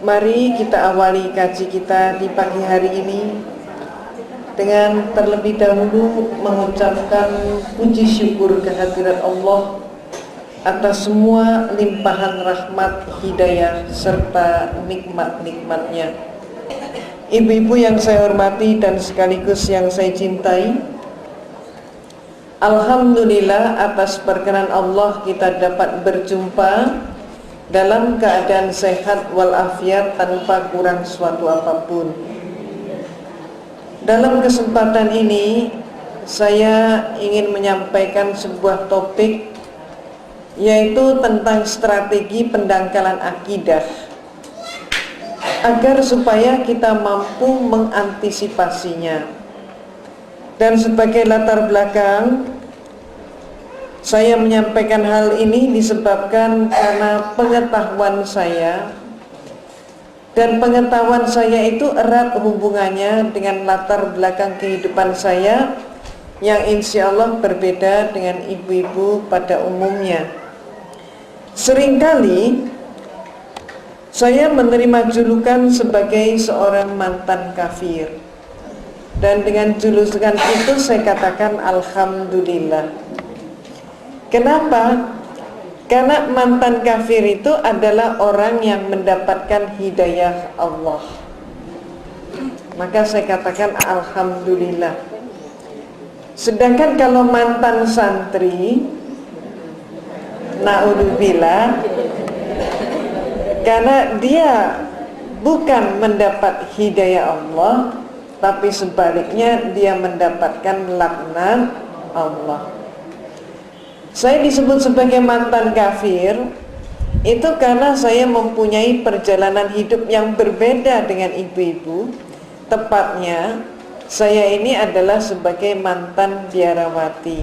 Mari kita awali kaji kita di pagi hari ini dengan terlebih dahulu mengucapkan puji syukur kehadirat Allah atas semua limpahan rahmat, hidayah, serta nikmat-nikmatnya. Ibu-ibu yang saya hormati dan sekaligus yang saya cintai, alhamdulillah atas perkenan Allah kita dapat berjumpa dalam keadaan sehat walafiat tanpa kurang suatu apapun. Dalam kesempatan ini saya ingin menyampaikan sebuah topik, yaitu tentang strategi pendangkalan akidah, agar supaya kita mampu mengantisipasinya. Dan sebagai latar belakang, saya menyampaikan hal ini disebabkan karena pengetahuan saya, dan pengetahuan saya itu erat hubungannya dengan latar belakang kehidupan saya yang insya Allah berbeda dengan ibu-ibu pada umumnya. Seringkali saya menerima julukan sebagai seorang mantan kafir, dan dengan julukan itu saya katakan alhamdulillah. Kenapa? Karena mantan kafir itu adalah orang yang mendapatkan hidayah Allah. Maka saya katakan alhamdulillah. Sedangkan kalau mantan santri, naudzubillah, karena dia bukan mendapat hidayah Allah, tapi sebaliknya dia mendapatkan laknat Allah. Saya disebut sebagai mantan kafir itu karena saya mempunyai perjalanan hidup yang berbeda dengan ibu-ibu. Tepatnya saya ini adalah sebagai mantan biarawati.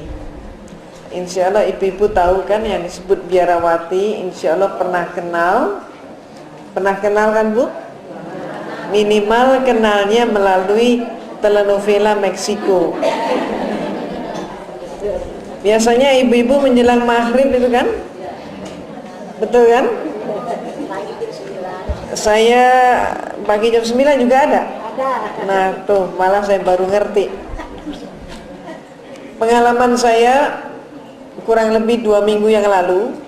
Insya Allah ibu-ibu tahu kan yang disebut biarawati, insya Allah pernah kenal. Pernah kenal kan Bu? Minimal kenalnya melalui telenovela Meksiko. Biasanya ibu-ibu menjelang maghrib itu kan? Betul kan? Saya pagi jam 9 juga ada? Nah tuh, malah saya baru ngerti. Pengalaman saya kurang lebih 2 minggu yang lalu,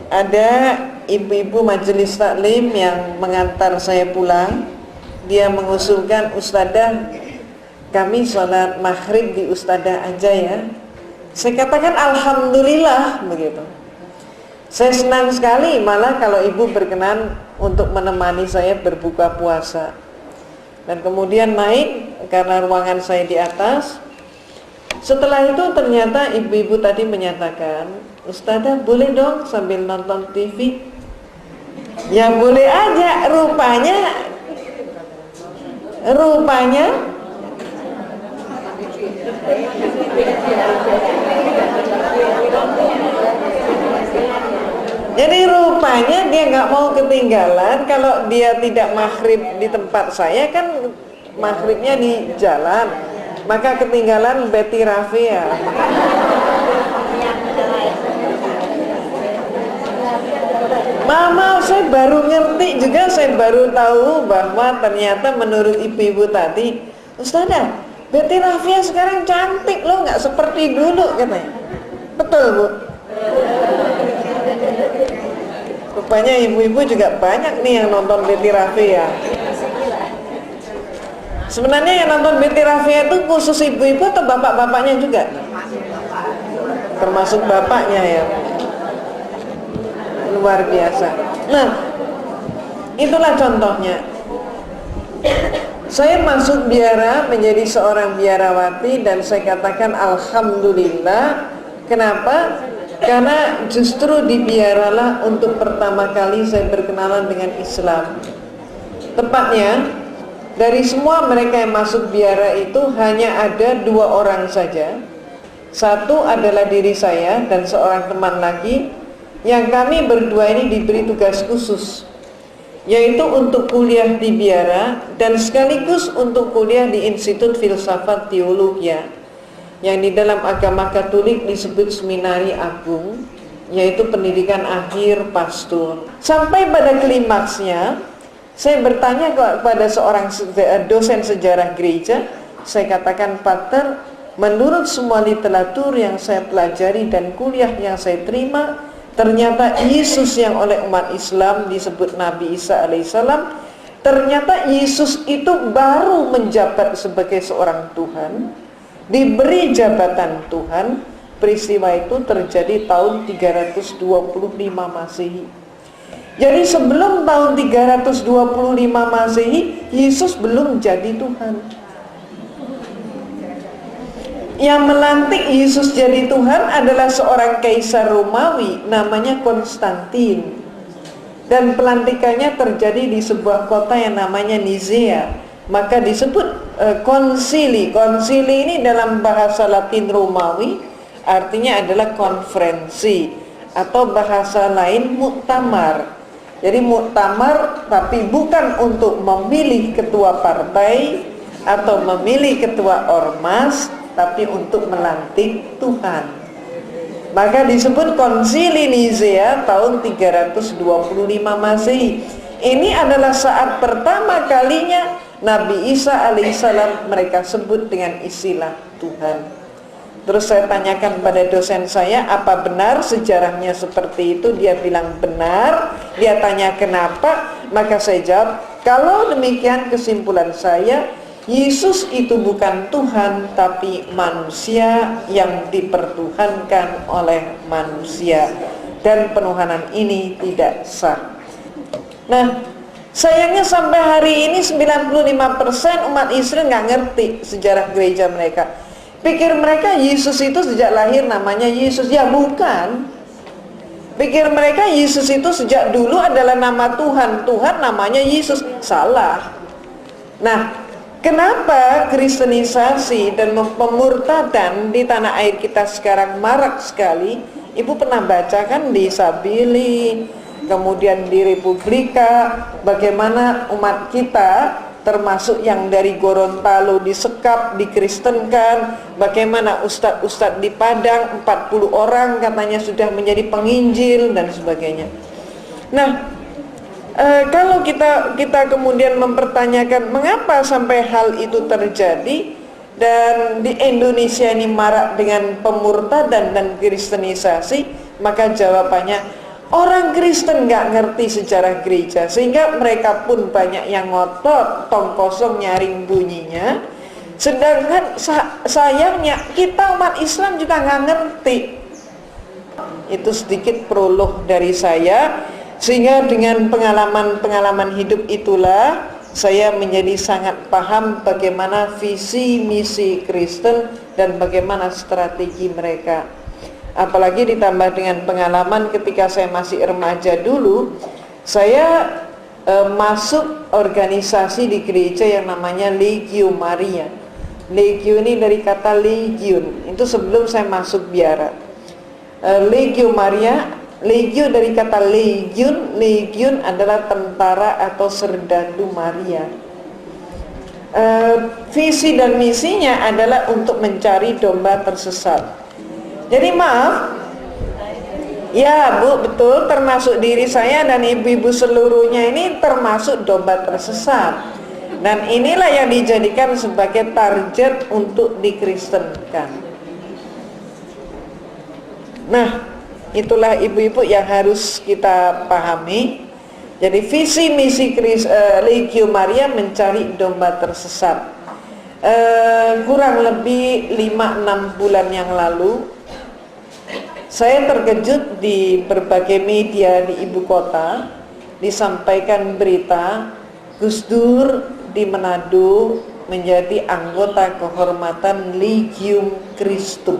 ada ibu-ibu majelis taklim yang mengantar saya pulang. Dia mengusulkan, Ustadzah, kami sholat maghrib di Ustadzah aja ya. Saya katakan alhamdulillah begitu. Saya senang sekali malah kalau ibu berkenan untuk menemani saya berbuka puasa. Dan kemudian naik karena ruangan saya di atas. Setelah itu ternyata ibu-ibu tadi menyatakan, Ustadzah boleh dong sambil nonton TV? Ya boleh aja. Rupanya jadi rupanya dia nggak mau ketinggalan. Kalau dia tidak maghrib di tempat saya kan maghribnya di jalan, maka ketinggalan Betty Rafia. Mama, saya baru ngerti juga, saya baru tahu bahwa ternyata menurut ibu-ibu tadi, Ustadzah, Betty Rafia sekarang cantik loh, nggak seperti dulu katanya. Betul Bu? Rupanya ibu-ibu juga banyak nih yang nonton Betty Rafia. Sebenarnya yang nonton Betty Rafia itu khusus ibu-ibu atau bapak-bapaknya juga? Termasuk bapaknya ya. Luar biasa. Nah, itulah contohnya. Saya masuk biara menjadi seorang biarawati dan saya katakan alhamdulillah. Kenapa? Karena justru di biaralah untuk pertama kali saya berkenalan dengan Islam. Tepatnya dari semua mereka yang masuk biara itu hanya ada 2 orang saja. Satu adalah diri saya dan seorang teman lagi, yang kami berdua ini diberi tugas khusus, yaitu untuk kuliah di biara dan sekaligus untuk kuliah di Institut Filsafat Teologi, yang di dalam agama Katolik disebut Seminari Agung, yaitu pendidikan akhir pastor. Sampai pada klimaksnya Saya bertanya kepada seorang dosen sejarah gereja, saya katakan, Pater, menurut semua literatur yang saya pelajari dan kuliah yang saya terima, ternyata Yesus yang oleh umat Islam disebut Nabi Isa alaihissalam, ternyata Yesus itu baru menjabat sebagai seorang Tuhan, diberi jabatan Tuhan. Peristiwa itu terjadi tahun 325 Masehi. Jadi sebelum tahun 325 Masehi, Yesus belum jadi Tuhan. Yang melantik Yesus jadi Tuhan adalah seorang kaisar Romawi namanya Konstantin. Dan pelantikannya terjadi di sebuah kota yang namanya Nizea. Maka disebut konsili. Konsili ini dalam bahasa Latin Romawi artinya adalah konferensi, atau bahasa lain muktamar. Jadi muktamar tapi bukan untuk memilih ketua partai atau memilih ketua ormas, tapi untuk melantik Tuhan. Maka disebut konsili Nizea tahun 325 Masehi. Ini adalah saat pertama kalinya Nabi Isa alaihissalam mereka sebut dengan istilah Tuhan. Terus saya tanyakan pada dosen saya, apa benar sejarahnya seperti itu? Dia bilang benar. Dia tanya kenapa? Maka saya jawab, kalau demikian kesimpulan saya, Yesus itu bukan Tuhan, tapi manusia yang dipertuhankan oleh manusia. Dan penuhanan ini tidak sah. Nah, sayangnya sampai hari ini 95% umat Israel nggak ngerti sejarah gereja mereka. Pikir mereka Yesus itu sejak lahir namanya Yesus. Ya bukan. Pikir mereka Yesus itu sejak dulu adalah nama Tuhan. Tuhan namanya Yesus. Salah. Nah, kenapa kristenisasi dan pemurtadan di tanah air kita sekarang marak sekali? Ibu pernah baca kan di Sabili, kemudian di Republika, bagaimana umat kita termasuk yang dari Gorontalo disekap, dikristenkan, bagaimana ustadz-ustadz di Padang 40 orang katanya sudah menjadi penginjil dan sebagainya. Nah, kalau kita kemudian mempertanyakan mengapa sampai hal itu terjadi dan di Indonesia ini marak dengan pemurtadan dan kristenisasi, maka jawabannya orang Kristen nggak ngerti sejarah gereja, sehingga mereka pun banyak yang ngotot, tong kosong nyaring bunyinya. Sedangkan sayangnya kita umat Islam juga nggak ngerti. Itu sedikit prolog dari saya, sehingga dengan pengalaman hidup itulah saya menjadi sangat paham bagaimana visi misi Kristen dan bagaimana strategi mereka. Apalagi ditambah dengan pengalaman ketika saya masih remaja dulu, saya masuk organisasi di gereja yang namanya Legio Maria. Legio ini dari kata legion, itu sebelum saya masuk biara. Legio Maria, legio dari kata legion, legion adalah tentara atau serdadu Maria. Visi dan misinya adalah untuk mencari domba tersesat. Jadi maaf, ya Bu, betul, termasuk diri saya dan ibu-ibu seluruhnya ini termasuk domba tersesat. Dan inilah yang dijadikan sebagai target untuk dikristenkan. Nah, itulah ibu-ibu yang harus kita pahami. Jadi visi misi Legio Maria mencari domba tersesat. Kurang lebih 5-6 bulan yang lalu, saya terkejut di berbagai media di ibu kota disampaikan berita Gus Dur di Manado menjadi anggota kehormatan Legium Christum.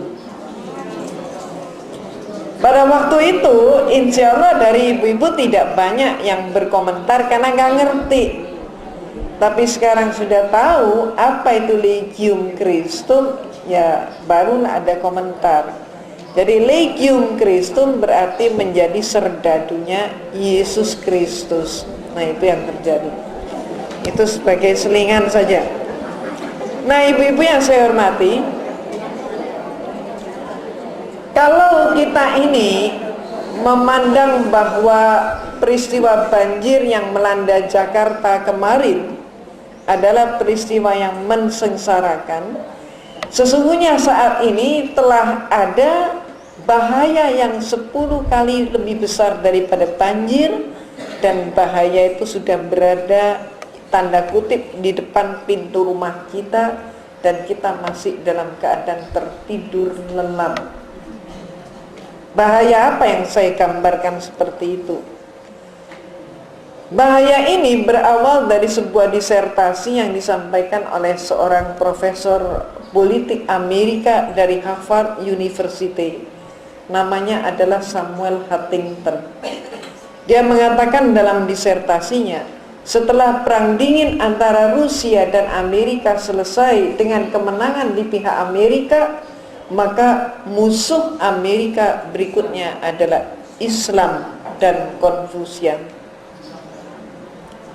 Pada waktu itu insya Allah dari ibu-ibu tidak banyak yang berkomentar karena nggak ngerti. Tapi sekarang sudah tahu apa itu Legium Christum, ya barulah ada komentar. Jadi Legium Christum berarti menjadi serdadunya Yesus Kristus. Nah itu yang terjadi. Itu sebagai selingan saja. Nah ibu-ibu yang saya hormati, kalau kita ini memandang bahwa peristiwa banjir yang melanda Jakarta kemarin adalah peristiwa yang mensengsarakan, sesungguhnya saat ini telah ada bahaya yang 10 kali lebih besar daripada banjir, dan bahaya itu sudah berada tanda kutip di depan pintu rumah kita, dan kita masih dalam keadaan tertidur lelap. Bahaya apa yang saya gambarkan seperti itu? Bahaya ini berawal dari sebuah disertasi yang disampaikan oleh seorang profesor politik Amerika dari Harvard University. Namanya adalah Samuel Huntington. Dia mengatakan dalam disertasinya, setelah perang dingin antara Rusia dan Amerika selesai dengan kemenangan di pihak Amerika, maka musuh Amerika berikutnya adalah Islam dan Konfusian.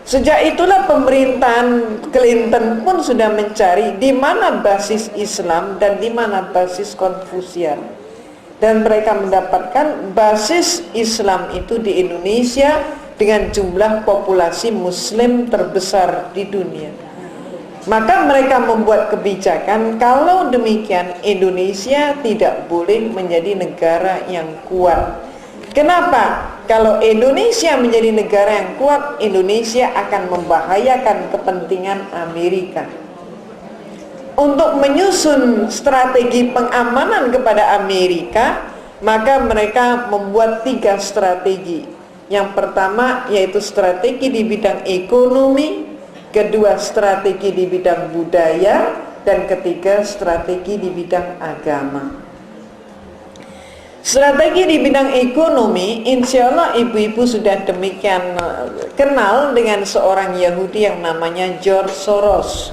Sejak itulah pemerintahan Clinton pun sudah mencari di mana basis Islam dan di mana basis Konfusian. Dan mereka mendapatkan basis Islam itu di Indonesia dengan jumlah populasi Muslim terbesar di dunia. Maka mereka membuat kebijakan, kalau demikian Indonesia tidak boleh menjadi negara yang kuat. Kenapa? Kalau Indonesia menjadi negara yang kuat, Indonesia akan membahayakan kepentingan Amerika. Untuk menyusun strategi pengamanan kepada Amerika, maka mereka membuat 3 strategi. Yang pertama yaitu strategi di bidang ekonomi, kedua strategi di bidang budaya, dan ketiga strategi di bidang agama. Strategi di bidang ekonomi, insya Allah ibu-ibu sudah demikian kenal dengan seorang Yahudi yang namanya George Soros.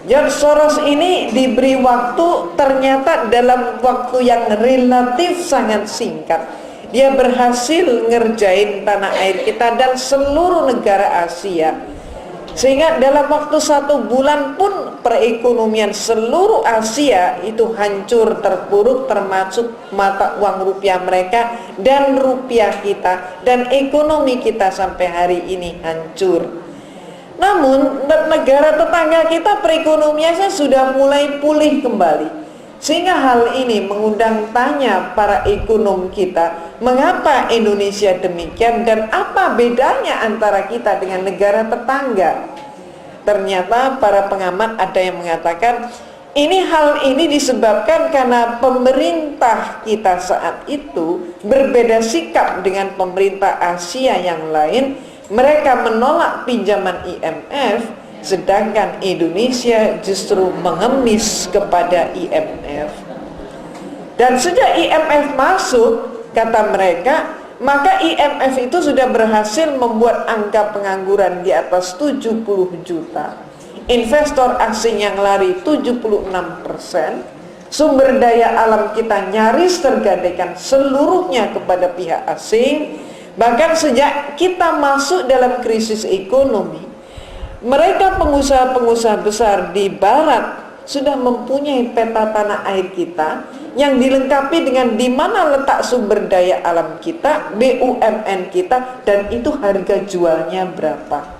George Soros ini diberi waktu, ternyata dalam waktu yang relatif sangat singkat dia berhasil ngerjain tanah air kita dan seluruh negara Asia, sehingga dalam waktu 1 bulan pun perekonomian seluruh Asia itu hancur terpuruk, termasuk mata uang rupiah mereka dan rupiah kita, dan ekonomi kita sampai hari ini hancur. Namun negara tetangga kita perekonomiannya sudah mulai pulih kembali, sehingga hal ini mengundang tanya para ekonom kita, mengapa Indonesia demikian dan apa bedanya antara kita dengan negara tetangga. Ternyata para pengamat ada yang mengatakan hal ini disebabkan karena pemerintah kita saat itu berbeda sikap dengan pemerintah Asia yang lain. Mereka menolak pinjaman IMF, sedangkan Indonesia justru mengemis kepada IMF. Dan sejak IMF masuk, kata mereka, maka IMF itu sudah berhasil membuat angka pengangguran di atas 70 juta. Investor asing yang lari 76%. Sumber daya alam kita nyaris tergadaikan seluruhnya kepada pihak asing. Bahkan sejak kita masuk dalam krisis ekonomi, mereka pengusaha-pengusaha besar di barat sudah mempunyai peta tanah air kita yang dilengkapi dengan di mana letak sumber daya alam kita, BUMN kita, dan itu harga jualnya berapa.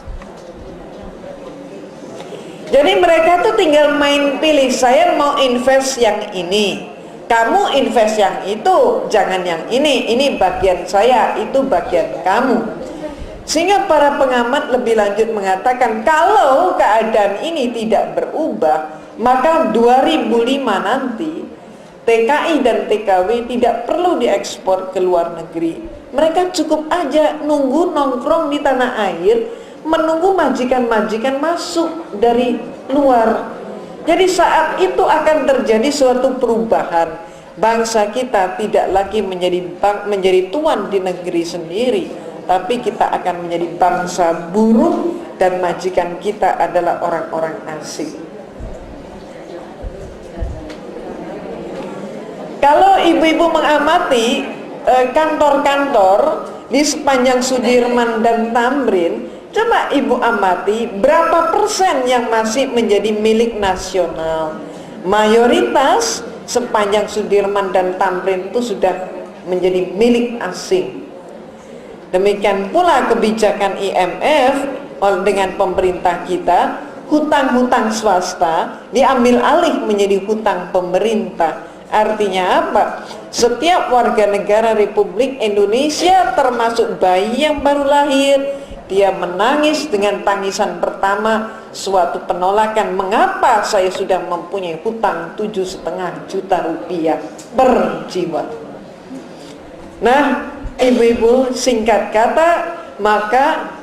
Jadi mereka tuh tinggal main pilih, saya mau invest yang ini, kamu invest yang itu, jangan yang ini bagian saya, itu bagian kamu. Sehingga para pengamat lebih lanjut mengatakan, kalau keadaan ini tidak berubah, maka 2005 nanti TKI dan TKW tidak perlu diekspor ke luar negeri. Mereka cukup aja nunggu nongkrong di tanah air, menunggu majikan-majikan masuk dari luar. Jadi saat itu akan terjadi suatu perubahan. Bangsa kita tidak lagi menjadi tuan di negeri sendiri, tapi kita akan menjadi bangsa buruh dan majikan kita adalah orang-orang asing. Kalau ibu-ibu mengamati kantor-kantor di sepanjang Sudirman dan Tamrin, coba ibu amati berapa persen yang masih menjadi milik nasional. Mayoritas sepanjang Sudirman dan Tamrin itu sudah menjadi milik asing. Demikian pula kebijakan IMF dengan pemerintah kita, hutang-hutang swasta diambil alih menjadi hutang pemerintah. Artinya apa? Setiap warga negara Republik Indonesia termasuk bayi yang baru lahir, dia menangis dengan tangisan pertama suatu penolakan, mengapa saya sudah mempunyai hutang 7,5 juta rupiah per jiwa. Nah, ibu-ibu, singkat kata, maka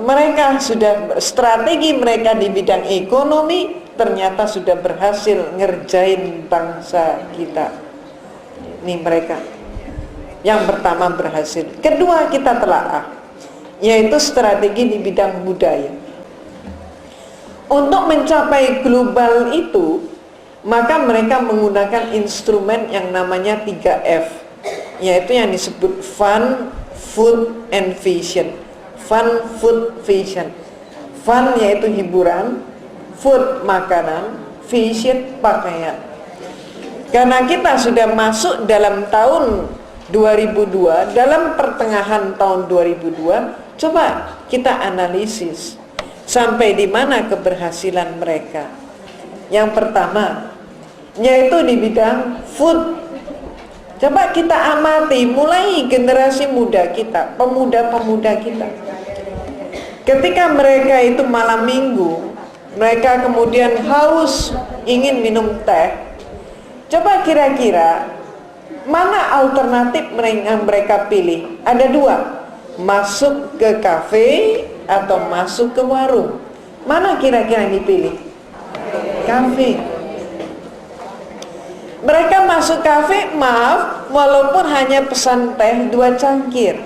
mereka sudah, strategi mereka di bidang ekonomi ternyata sudah berhasil ngerjain bangsa kita. Ini mereka yang pertama berhasil. Kedua, kita telaah, yaitu strategi di bidang budaya. Untuk mencapai global itu, maka mereka menggunakan instrumen yang namanya 3F, yaitu yang disebut Fun, Food, and Fashion. Fun, Food, Fashion. Fun yaitu hiburan, food makanan, fashion pakaian. Karena kita sudah masuk dalam tahun 2002, dalam pertengahan tahun 2002, coba kita analisis sampai di mana keberhasilan mereka. Yang pertama, yaitu di bidang food. Coba kita amati mulai generasi muda kita, pemuda-pemuda kita. Ketika mereka itu malam minggu, mereka kemudian haus, ingin minum teh. Coba kira-kira mana alternatif mereka pilih? Ada dua, masuk ke kafe atau masuk ke warung. Mana kira-kira yang dipilih? Kafe. Mereka masuk kafe, maaf, walaupun hanya pesan teh 2 cangkir.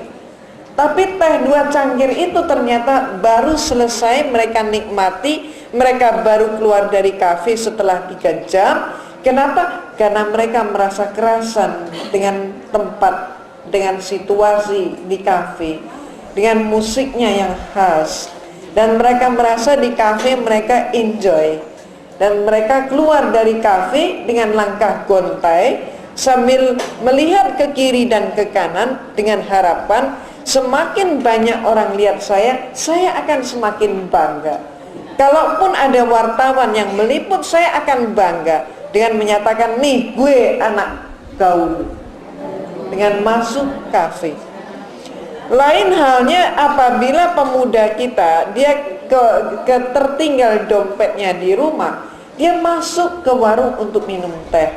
Tapi teh 2 cangkir itu ternyata baru selesai mereka nikmati, mereka baru keluar dari kafe setelah 3 jam. Kenapa? Karena mereka merasa kerasan dengan tempat, dengan situasi di kafe, dengan musiknya yang khas. Dan mereka merasa di kafe mereka enjoy. Dan mereka keluar dari kafe dengan langkah gontai sambil melihat ke kiri dan ke kanan dengan harapan semakin banyak orang lihat saya akan semakin bangga. Kalaupun ada wartawan yang meliput, saya akan bangga dengan menyatakan, nih gue anak gaul, dengan masuk kafe. Lain halnya apabila pemuda kita, dia tertinggal dompetnya di rumah, dia masuk ke warung untuk minum teh.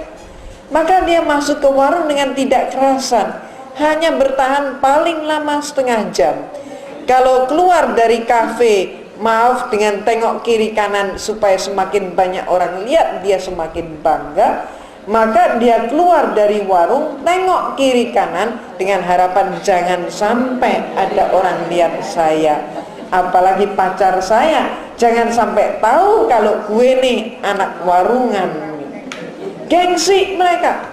Maka dia masuk ke warung dengan tidak kerasan, hanya bertahan paling lama setengah jam. Kalau keluar dari kafe, maaf, dengan tengok kiri kanan supaya semakin banyak orang lihat, dia semakin bangga. Maka dia keluar dari warung, tengok kiri kanan dengan harapan jangan sampai ada orang lihat saya, apalagi pacar saya, jangan sampai tahu kalau gue nih anak warungan. Gengsi mereka.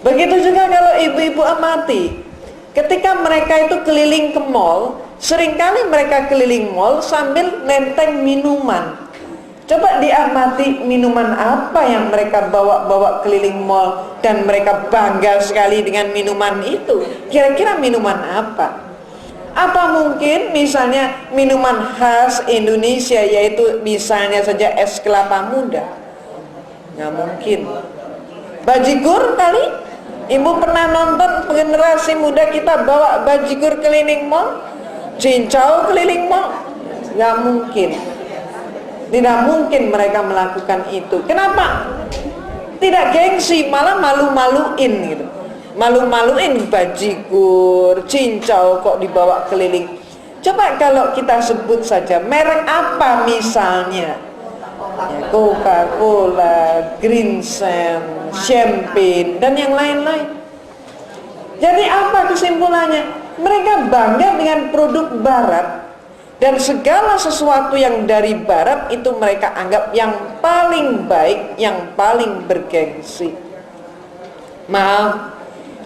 Begitu juga kalau ibu-ibu amati, ketika mereka itu keliling ke mall, seringkali mereka keliling mall sambil nenteng minuman. Coba diamati minuman apa yang mereka bawa keliling mall dan mereka bangga sekali dengan minuman itu. Kira-kira minuman apa? Apa mungkin misalnya minuman khas Indonesia, yaitu misalnya saja es kelapa muda? Nggak mungkin. Bajigur kali? Ibu pernah nonton generasi muda kita bawa bajigur keliling mall? Cincau keliling mall? Nggak mungkin. Tidak mungkin mereka melakukan itu. Kenapa? Tidak gengsi, malah malu-maluin gitu. Malu-maluin bajigur, cincau kok dibawa keliling. Coba kalau kita sebut saja merek apa misalnya, ya, Coca-Cola, Green Sand, Champagne, dan yang lain-lain. Jadi apa kesimpulannya? Mereka bangga dengan produk barat, dan segala sesuatu yang dari barat itu mereka anggap yang paling baik, yang paling bergengsi. Maaf,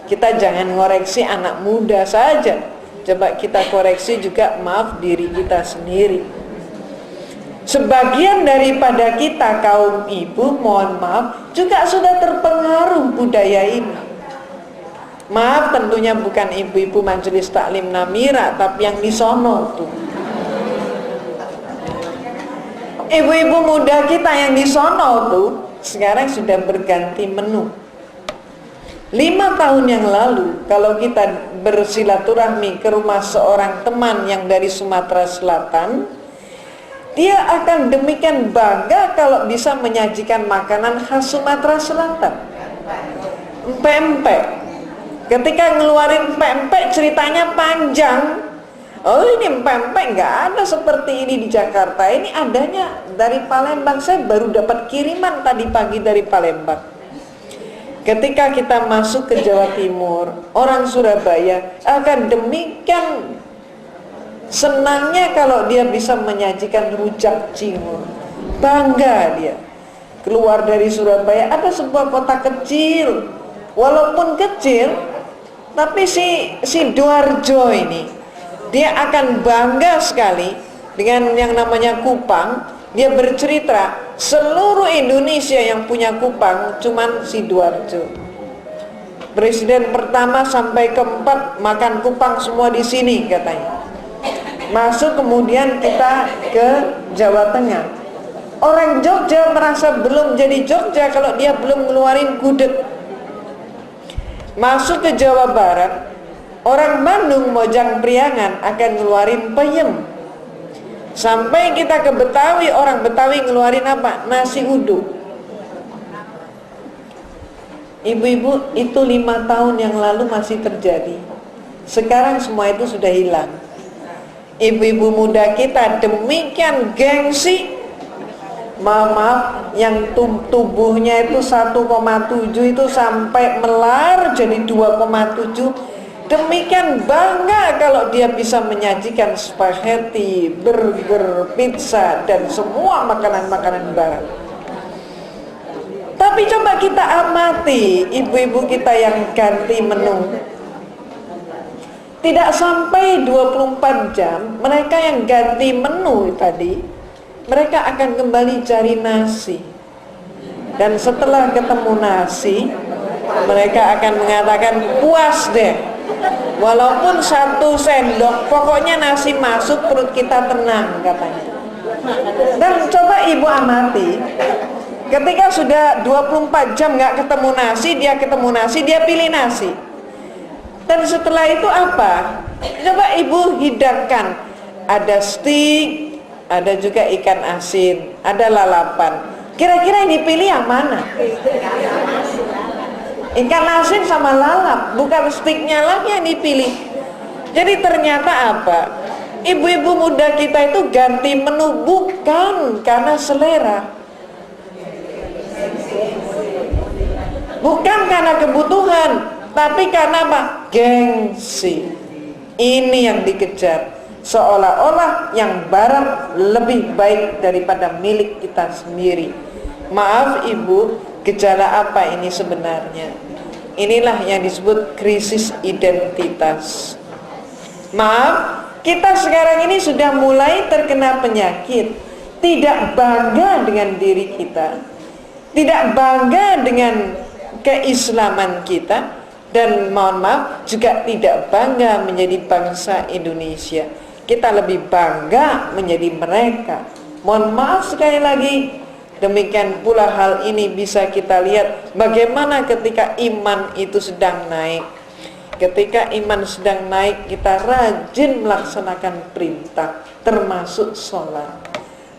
kita jangan ngoreksi anak muda saja. Coba kita koreksi juga, maaf, diri kita sendiri. Sebagian daripada kita kaum ibu, mohon maaf, juga sudah terpengaruh budaya ini. Maaf, tentunya bukan ibu-ibu Majelis Taklim Namira, tapi yang di sono tuh. Ibu-ibu muda kita yang di sono tuh sekarang sudah berganti menu. 5 tahun yang lalu, kalau kita bersilaturahmi ke rumah seorang teman yang dari Sumatera Selatan, dia akan demikian bangga kalau bisa menyajikan makanan khas Sumatera Selatan. Empek-empek. Ketika ngeluarin empek-empek ceritanya panjang. Oh, ini empek-empek nggak ada seperti ini di Jakarta. Ini adanya dari Palembang. Saya baru dapat kiriman tadi pagi dari Palembang. Ketika kita masuk ke Jawa Timur, orang Surabaya akan demikian senangnya kalau dia bisa menyajikan rujak cingur. Bangga dia. Keluar dari Surabaya, ada sebuah kota kecil. Walaupun kecil, tapi si Sidoarjo ini, dia akan bangga sekali dengan yang namanya kupang. Dia bercerita, seluruh Indonesia yang punya kupang cuman Sidoarjo. Presiden pertama sampai keempat makan kupang semua di sini katanya. Masuk kemudian kita ke Jawa Tengah. Orang Jogja merasa belum jadi Jogja kalau dia belum ngeluarin gudeg. Masuk ke Jawa Barat, orang Bandung Mojang Priangan akan ngeluarin peyem. Sampai kita ke Betawi, orang Betawi ngeluarin apa? Nasi uduk. Ibu-ibu, itu 5 tahun yang lalu masih terjadi. Sekarang semua itu sudah hilang. Ibu-ibu muda kita demikian gengsi. Maaf, yang tubuhnya itu 1,7 itu sampai melar jadi 2,7. Demikian bangga kalau dia bisa menyajikan spaghetti, burger, pizza, dan semua makanan-makanan barat. Tapi coba kita amati ibu-ibu kita yang ganti menu. Tidak sampai 24 jam, mereka yang ganti menu tadi, mereka akan kembali cari nasi. Dan setelah ketemu nasi, mereka akan mengatakan puas deh. Walaupun 1 sendok, pokoknya nasi masuk perut kita tenang katanya. Dan coba ibu amati, ketika sudah 24 jam nggak ketemu nasi, dia pilih nasi. Dan setelah itu apa? Coba ibu hidangkan, ada steak, ada juga ikan asin, ada lalapan. Kira-kira yang dipilih yang mana? Ikan asin sama lalap, bukan steaknya lagi yang dipilih. Jadi ternyata apa? Ibu-ibu muda kita itu ganti menu bukan karena selera, bukan karena kebutuhan, tapi karena apa? Gengsi. Ini yang dikejar. Seolah-olah yang barat lebih baik daripada milik kita sendiri. Maaf ibu, gejala apa ini sebenarnya? Inilah yang disebut krisis identitas. Maaf, kita sekarang ini sudah mulai terkena penyakit. Tidak bangga dengan diri kita, tidak bangga dengan keislaman kita, dan mohon maaf juga tidak bangga menjadi bangsa Indonesia. Kita lebih bangga menjadi mereka. Mohon maaf sekali lagi. Demikian pula hal ini bisa kita lihat bagaimana ketika iman itu sedang naik. Ketika iman sedang naik, kita rajin melaksanakan perintah, termasuk sholat.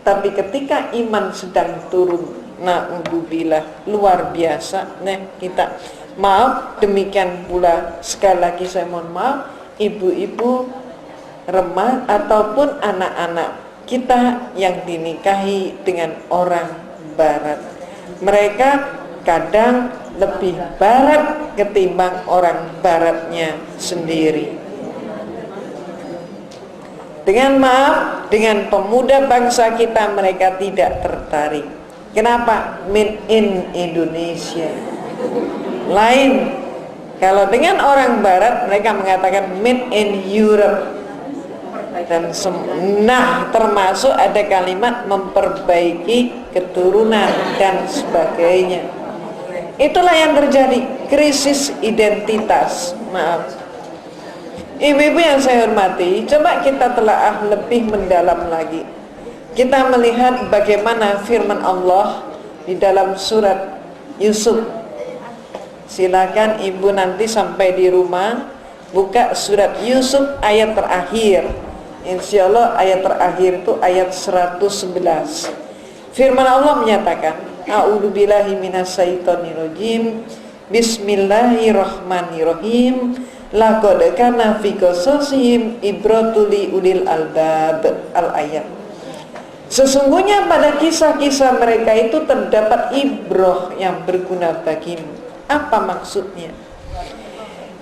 Tapi ketika iman sedang turun, na'udzubillah, luar biasa. Kita maaf, demikian pula sekali lagi saya mohon maaf, ibu-ibu, remaja ataupun anak-anak kita yang dinikahi dengan orang barat. Mereka kadang lebih barat ketimbang orang baratnya sendiri. Dengan maaf, dengan pemuda bangsa kita mereka tidak tertarik. Kenapa? Made in Indonesia. Lain. Kalau dengan orang barat mereka mengatakan made in Europe. Dan termasuk ada kalimat memperbaiki keturunan dan sebagainya. Itulah yang terjadi, krisis identitas. Maaf, ibu-ibu yang saya hormati, coba kita telaah lebih mendalam lagi. Kita melihat bagaimana firman Allah di dalam surat Yusuf. Silakan ibu nanti sampai di rumah buka surat Yusuf ayat terakhir. Insya Allah ayat terakhir itu ayat 111. Firman Allah menyatakan, A'udzubillahi minasyaitonirrajim. Bismillahirrahmanirrahim. Laqad kana fi qasasihim ibratul li ulil albab. Al-ayat. Sesungguhnya pada kisah-kisah mereka itu terdapat ibrah yang berguna bagimu. Apa maksudnya?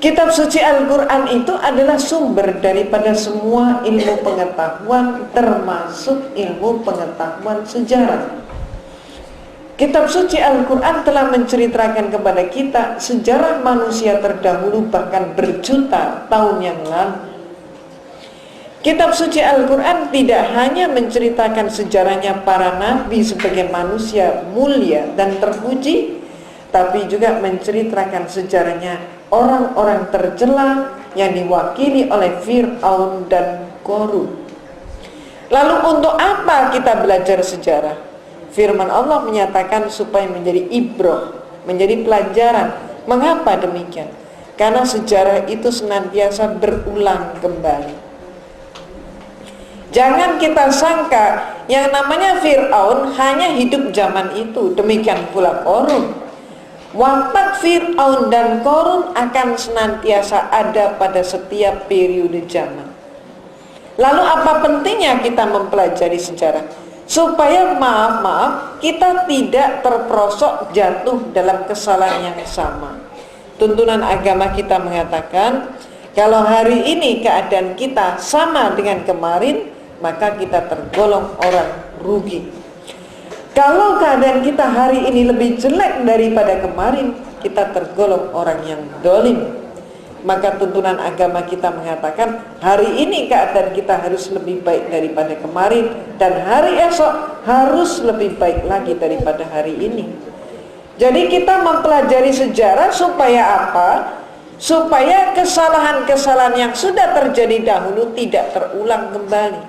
Kitab suci Al-Quran itu adalah sumber daripada semua ilmu pengetahuan, termasuk ilmu pengetahuan sejarah. Kitab suci Al-Quran telah menceritakan kepada kita sejarah manusia terdahulu bahkan berjuta tahun yang lalu. Kitab suci Al-Quran tidak hanya menceritakan sejarahnya para nabi sebagai manusia mulia dan terpuji, tapi juga menceritakan sejarahnya orang-orang tercela yang diwakili oleh Fir'aun dan Qarun. Lalu untuk apa kita belajar sejarah? Firman Allah menyatakan supaya menjadi ibrah, menjadi pelajaran. Mengapa demikian? Karena sejarah itu senantiasa berulang kembali. Jangan kita sangka yang namanya Fir'aun hanya hidup zaman itu. Demikian pula Qarun. Watak Fir'aun dan Qarun akan senantiasa ada pada setiap periode zaman. Lalu apa pentingnya kita mempelajari sejarah? Supaya maaf kita tidak terperosok jatuh dalam kesalahan yang sama. Tuntunan agama kita mengatakan, kalau hari ini keadaan kita sama dengan kemarin, maka kita tergolong orang rugi. Kalau keadaan kita hari ini lebih jelek daripada kemarin, kita tergolong orang yang dolim. Maka tuntunan agama kita mengatakan, hari ini keadaan kita harus lebih baik daripada kemarin, dan hari esok harus lebih baik lagi daripada hari ini. Jadi kita mempelajari sejarah supaya apa? Supaya kesalahan-kesalahan yang sudah terjadi dahulu tidak terulang kembali.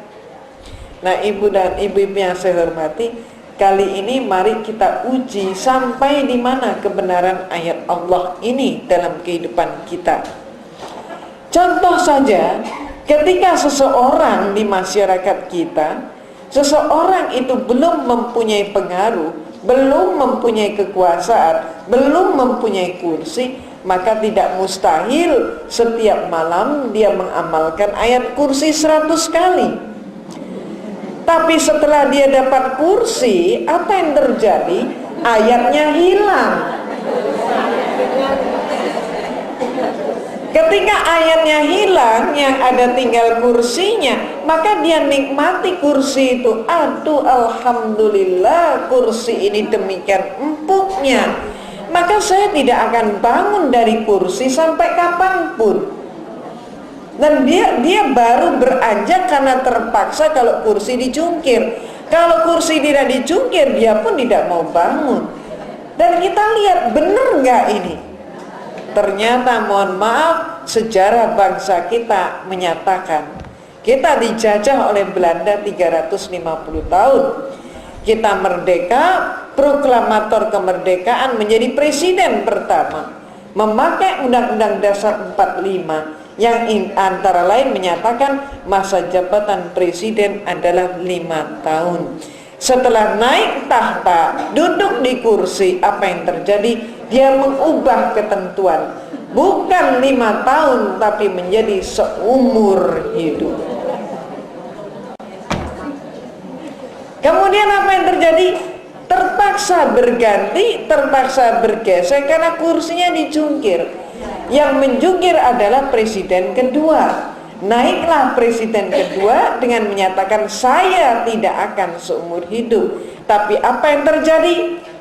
Nah, ibu dan ibu-ibu yang saya hormati, kali ini mari kita uji sampai di mana kebenaran ayat Allah ini dalam kehidupan kita. Contoh saja, ketika seseorang di masyarakat kita, seseorang itu belum mempunyai pengaruh, belum mempunyai kekuasaan, belum mempunyai kursi, maka tidak mustahil setiap malam dia mengamalkan ayat kursi 100 kali. Tapi setelah dia dapat kursi, apa yang terjadi? Ayatnya hilang. Ketika ayatnya hilang, yang ada tinggal kursinya, maka dia nikmati kursi itu. Aduh, alhamdulillah kursi ini demikian empuknya. Maka saya tidak akan bangun dari kursi sampai kapanpun. Dan dia baru beranjak karena terpaksa kalau kursi dijungkir. Kalau kursi tidak dijungkir, dia pun tidak mau bangun. Dan kita lihat benar nggak ini? Ternyata mohon maaf, sejarah bangsa kita menyatakan kita dijajah oleh Belanda 350 tahun. Kita merdeka, proklamator kemerdekaan menjadi presiden pertama, memakai Undang-Undang Dasar 45 yang antara lain menyatakan masa jabatan presiden adalah 5 tahun. Setelah naik tahta, duduk di kursi, apa yang terjadi? Dia mengubah ketentuan, bukan 5 tahun tapi menjadi seumur hidup. Kemudian apa yang terjadi? Terpaksa berganti, terpaksa bergeser karena kursinya dijungkir. Yang menjungkir adalah presiden kedua. Naiklah presiden kedua dengan menyatakan saya tidak akan seumur hidup. Tapi apa yang terjadi?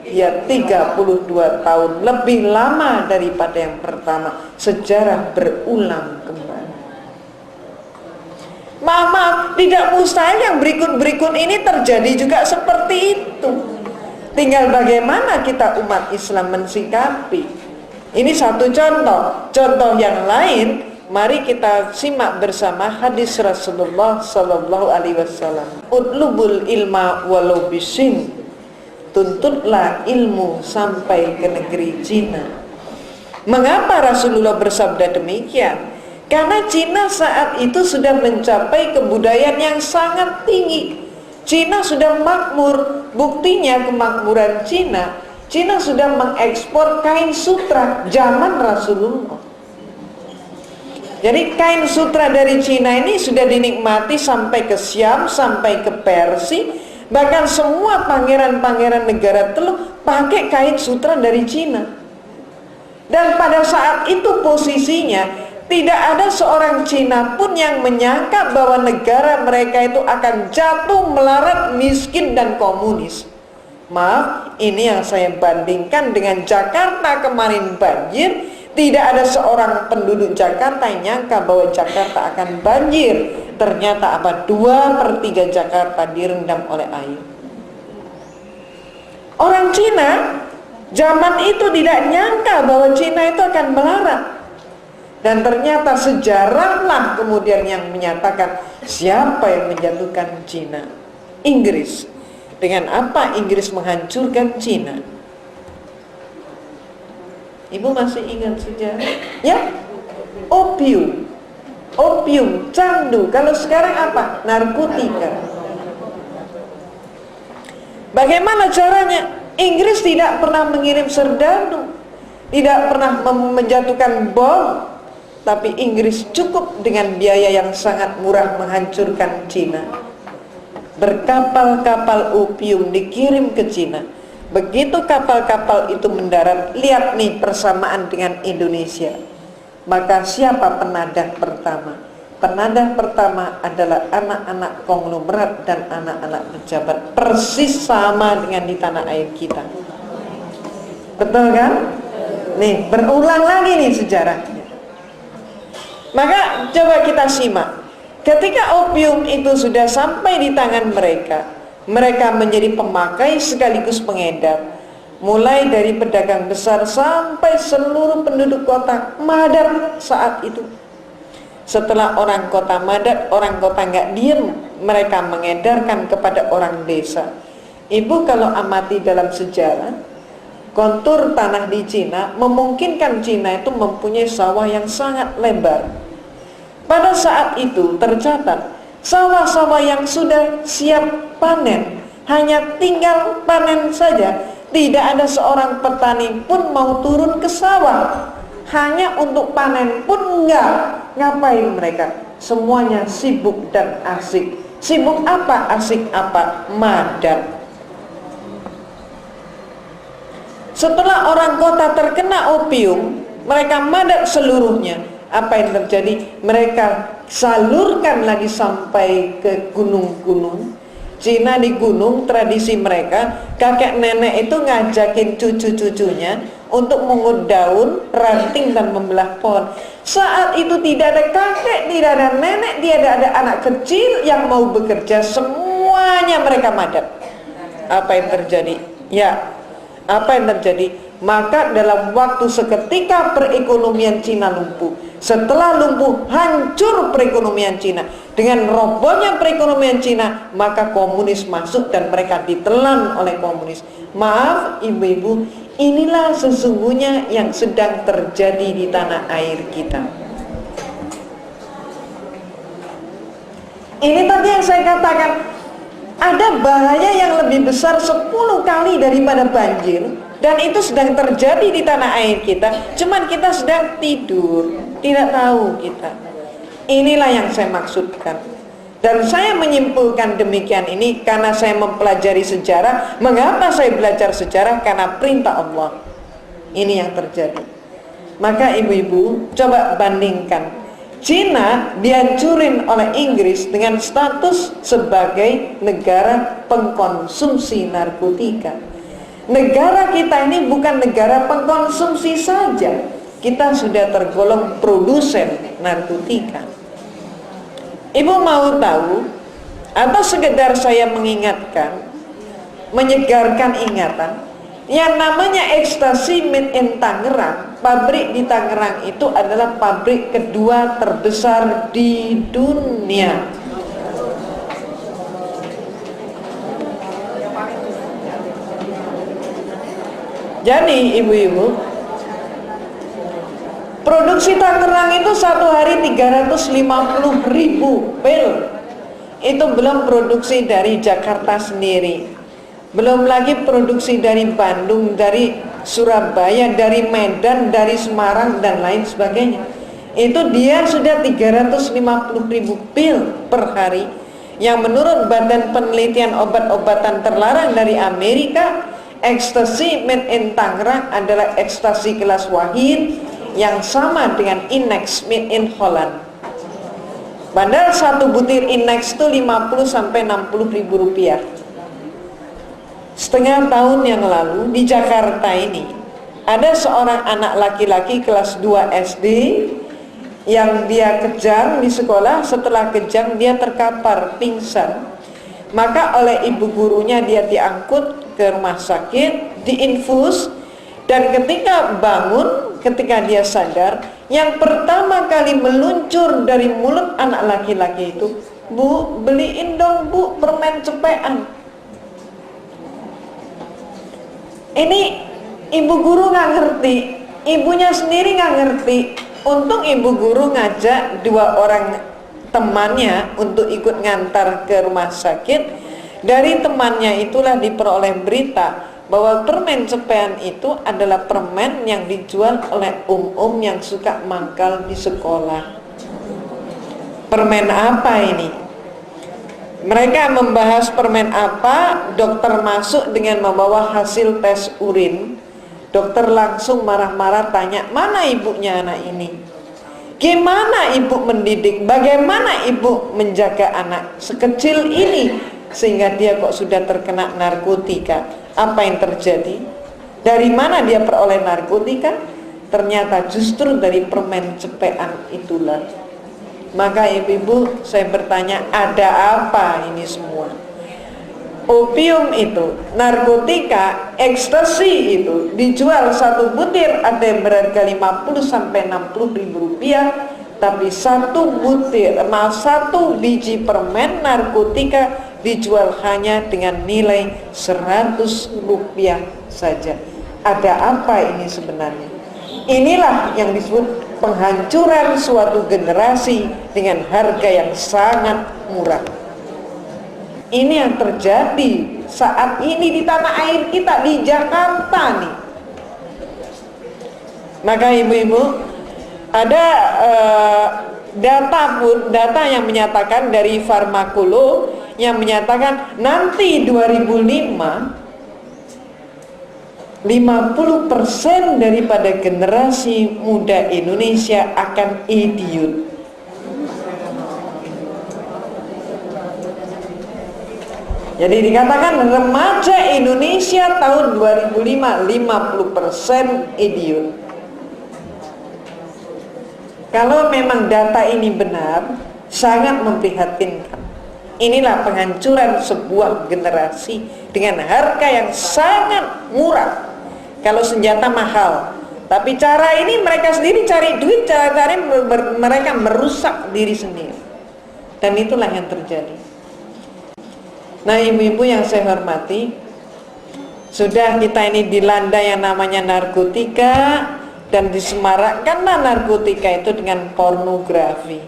Ya 32 tahun, lebih lama daripada yang pertama. Sejarah berulang kembali. Maaf, tidak mustahil yang berikut-berikut ini terjadi juga seperti itu. Tinggal bagaimana kita umat Islam mensikapi. Ini satu contoh. Contoh yang lain, mari kita simak bersama hadis Rasulullah sallallahu alaihi wasallam. Utlubul ilma walau bisin. Tuntutlah ilmu sampai ke negeri Cina. Mengapa Rasulullah bersabda demikian? Karena Cina saat itu sudah mencapai kebudayaan yang sangat tinggi. Cina sudah makmur. Buktinya kemakmuran Cina, Cina sudah mengekspor kain sutra zaman Rasulullah. Jadi kain sutra dari Cina ini sudah dinikmati sampai ke Syam, sampai ke Persia. Bahkan semua pangeran-pangeran negara Teluk pakai kain sutra dari Cina. Dan pada saat itu posisinya tidak ada seorang Cina pun yang menyangka bahwa negara mereka itu akan jatuh melarat, miskin dan komunis. Maaf, ini yang saya bandingkan dengan Jakarta kemarin banjir. Tidak ada seorang penduduk Jakarta yang nyangka bahwa Jakarta akan banjir. Ternyata apa? 2/3 Jakarta direndam oleh air. Orang Cina zaman itu tidak nyangka bahwa Cina itu akan melarat. Dan ternyata sejarahlah kemudian yang menyatakan siapa yang menjatuhkan Cina? Inggris. Dengan apa Inggris menghancurkan Cina? Ibu masih ingat sejarah? Ya? Opium. Opium, candu. Kalau sekarang apa? Narkotika. Bagaimana caranya? Inggris tidak pernah mengirim serdadu, tidak pernah menjatuhkan bom. Tapi Inggris cukup dengan biaya yang sangat murah menghancurkan Cina. Berkapal-kapal opium dikirim ke Cina. Begitu kapal-kapal itu mendarat, lihat nih persamaan dengan Indonesia. Maka siapa penadah pertama? Penadah pertama adalah anak-anak konglomerat dan anak-anak pejabat. Persis sama dengan di tanah air kita. Betul kan? Nih, berulang lagi nih sejarahnya. Maka coba kita simak. Ketika opium itu sudah sampai di tangan mereka, mereka menjadi pemakai sekaligus pengedar. Mulai dari pedagang besar sampai seluruh penduduk kota madat saat itu. Setelah orang kota madat, orang kota nggak diem, mereka mengedarkan kepada orang desa. Ibu kalau amati dalam sejarah, kontur tanah di Cina memungkinkan Cina itu mempunyai sawah yang sangat lebar. Pada saat itu tercatat sawah-sawah yang sudah siap panen, hanya tinggal panen saja. Tidak ada seorang petani pun mau turun ke sawah, hanya untuk panen pun enggak. Ngapain mereka? Semuanya sibuk dan asik. Sibuk apa? Asik apa? Madat. Setelah orang kota terkena opium, mereka madat seluruhnya. Apa yang terjadi? Mereka salurkan lagi sampai ke gunung-gunung. Cina di gunung, tradisi mereka, kakek nenek itu ngajakin cucu-cucunya untuk mengut daun, ranting dan membelah pohon. Saat itu tidak ada kakek, tidak ada nenek, tidak ada anak kecil yang mau bekerja, semuanya mereka madat. Apa yang terjadi? Ya, apa yang terjadi? Maka dalam waktu seketika perekonomian Cina lumpuh. Setelah lumpuh, hancur perekonomian Cina. Dengan robohnya perekonomian Cina, maka komunis masuk dan mereka ditelan oleh komunis. Maaf ibu-ibu, inilah sesungguhnya yang sedang terjadi di tanah air kita. Ini tadi yang saya katakan, ada bahaya yang lebih besar 10 kali daripada banjir. Dan itu sedang terjadi di tanah air kita. Cuman kita sedang tidur, tidak tahu kita. Inilah yang saya maksudkan. Dan saya menyimpulkan demikian ini karena saya mempelajari sejarah. Mengapa saya belajar sejarah? Karena perintah Allah. Ini yang terjadi. Maka ibu-ibu coba bandingkan. Cina dihancurin oleh Inggris dengan status sebagai negara pengkonsumsi narkotika. Negara kita ini bukan negara pengkonsumsi saja, kita sudah tergolong produsen narkotika. Ibu mau tahu atau sekedar saya mengingatkan, menyegarkan ingatan, yang namanya ekstasi made in Tangerang, pabrik di Tangerang itu adalah pabrik kedua terbesar di dunia. Jadi ibu-ibu, produksi Tangerang itu satu hari 350.000 pil. Itu belum produksi dari Jakarta sendiri, belum lagi produksi dari Bandung, dari Surabaya, dari Medan, dari Semarang dan lain sebagainya. Itu dia sudah 350.000 pil per hari, yang menurut Badan Penelitian Obat-obatan Terlarang dari Amerika, ekstasi made in Tangerang adalah ekstasi kelas wahid yang sama dengan Inex made in Holland. Padahal satu butir Inex itu 50-60 ribu rupiah. Setengah tahun yang lalu di Jakarta ini ada seorang anak laki-laki kelas 2 SD yang dia kejang di sekolah. Setelah kejang dia terkapar pingsan, maka oleh ibu gurunya dia diangkut ke rumah sakit, diinfus, dan ketika bangun, ketika dia sadar, yang pertama kali meluncur dari mulut anak laki-laki itu, "Bu, beliin dong Bu permen cepean." Ini ibu guru nggak ngerti, ibunya sendiri nggak ngerti. Untung ibu guru ngajak dua orang temannya untuk ikut ngantar ke rumah sakit. Dari temannya itulah diperoleh berita bahwa permen cepean itu adalah permen yang dijual oleh yang suka mangkal di sekolah. Permen apa ini? Mereka membahas permen apa, dokter masuk dengan membawa hasil tes urin. Dokter langsung marah-marah tanya, "Mana ibunya anak ini? Gimana ibu mendidik? Bagaimana ibu menjaga anak sekecil ini sehingga dia kok sudah terkena narkotika? Apa yang terjadi? Dari mana dia peroleh narkotika?" Ternyata justru dari permen cepean itulah. Maka ibu-ibu, saya bertanya, ada apa ini semua? Opium itu, narkotika, ekstasi itu dijual satu butir ada yang berharga 50-60 ribu rupiah, tapi satu biji permen narkotika dijual hanya dengan nilai 100 rupiah saja. Ada apa ini sebenarnya? Inilah yang disebut penghancuran suatu generasi dengan harga yang sangat murah. Ini yang terjadi saat ini di tanah air kita, di Jakarta nih. Maka ibu-ibu, ada data yang menyatakan dari Farmakolo yang menyatakan nanti 2005 50% daripada generasi muda Indonesia akan idiot. Jadi dikatakan remaja Indonesia tahun 2005 50% idiot. Kalau memang data ini benar, sangat memprihatinkan. Inilah penghancuran sebuah generasi dengan harga yang sangat murah. Kalau senjata mahal, tapi cara ini mereka sendiri cari duit, cara mereka merusak diri sendiri. Dan itulah yang terjadi. Nah ibu-ibu yang saya hormati, sudah kita ini dilanda yang namanya narkotika, dan disemarakkanlah narkotika itu dengan pornografi.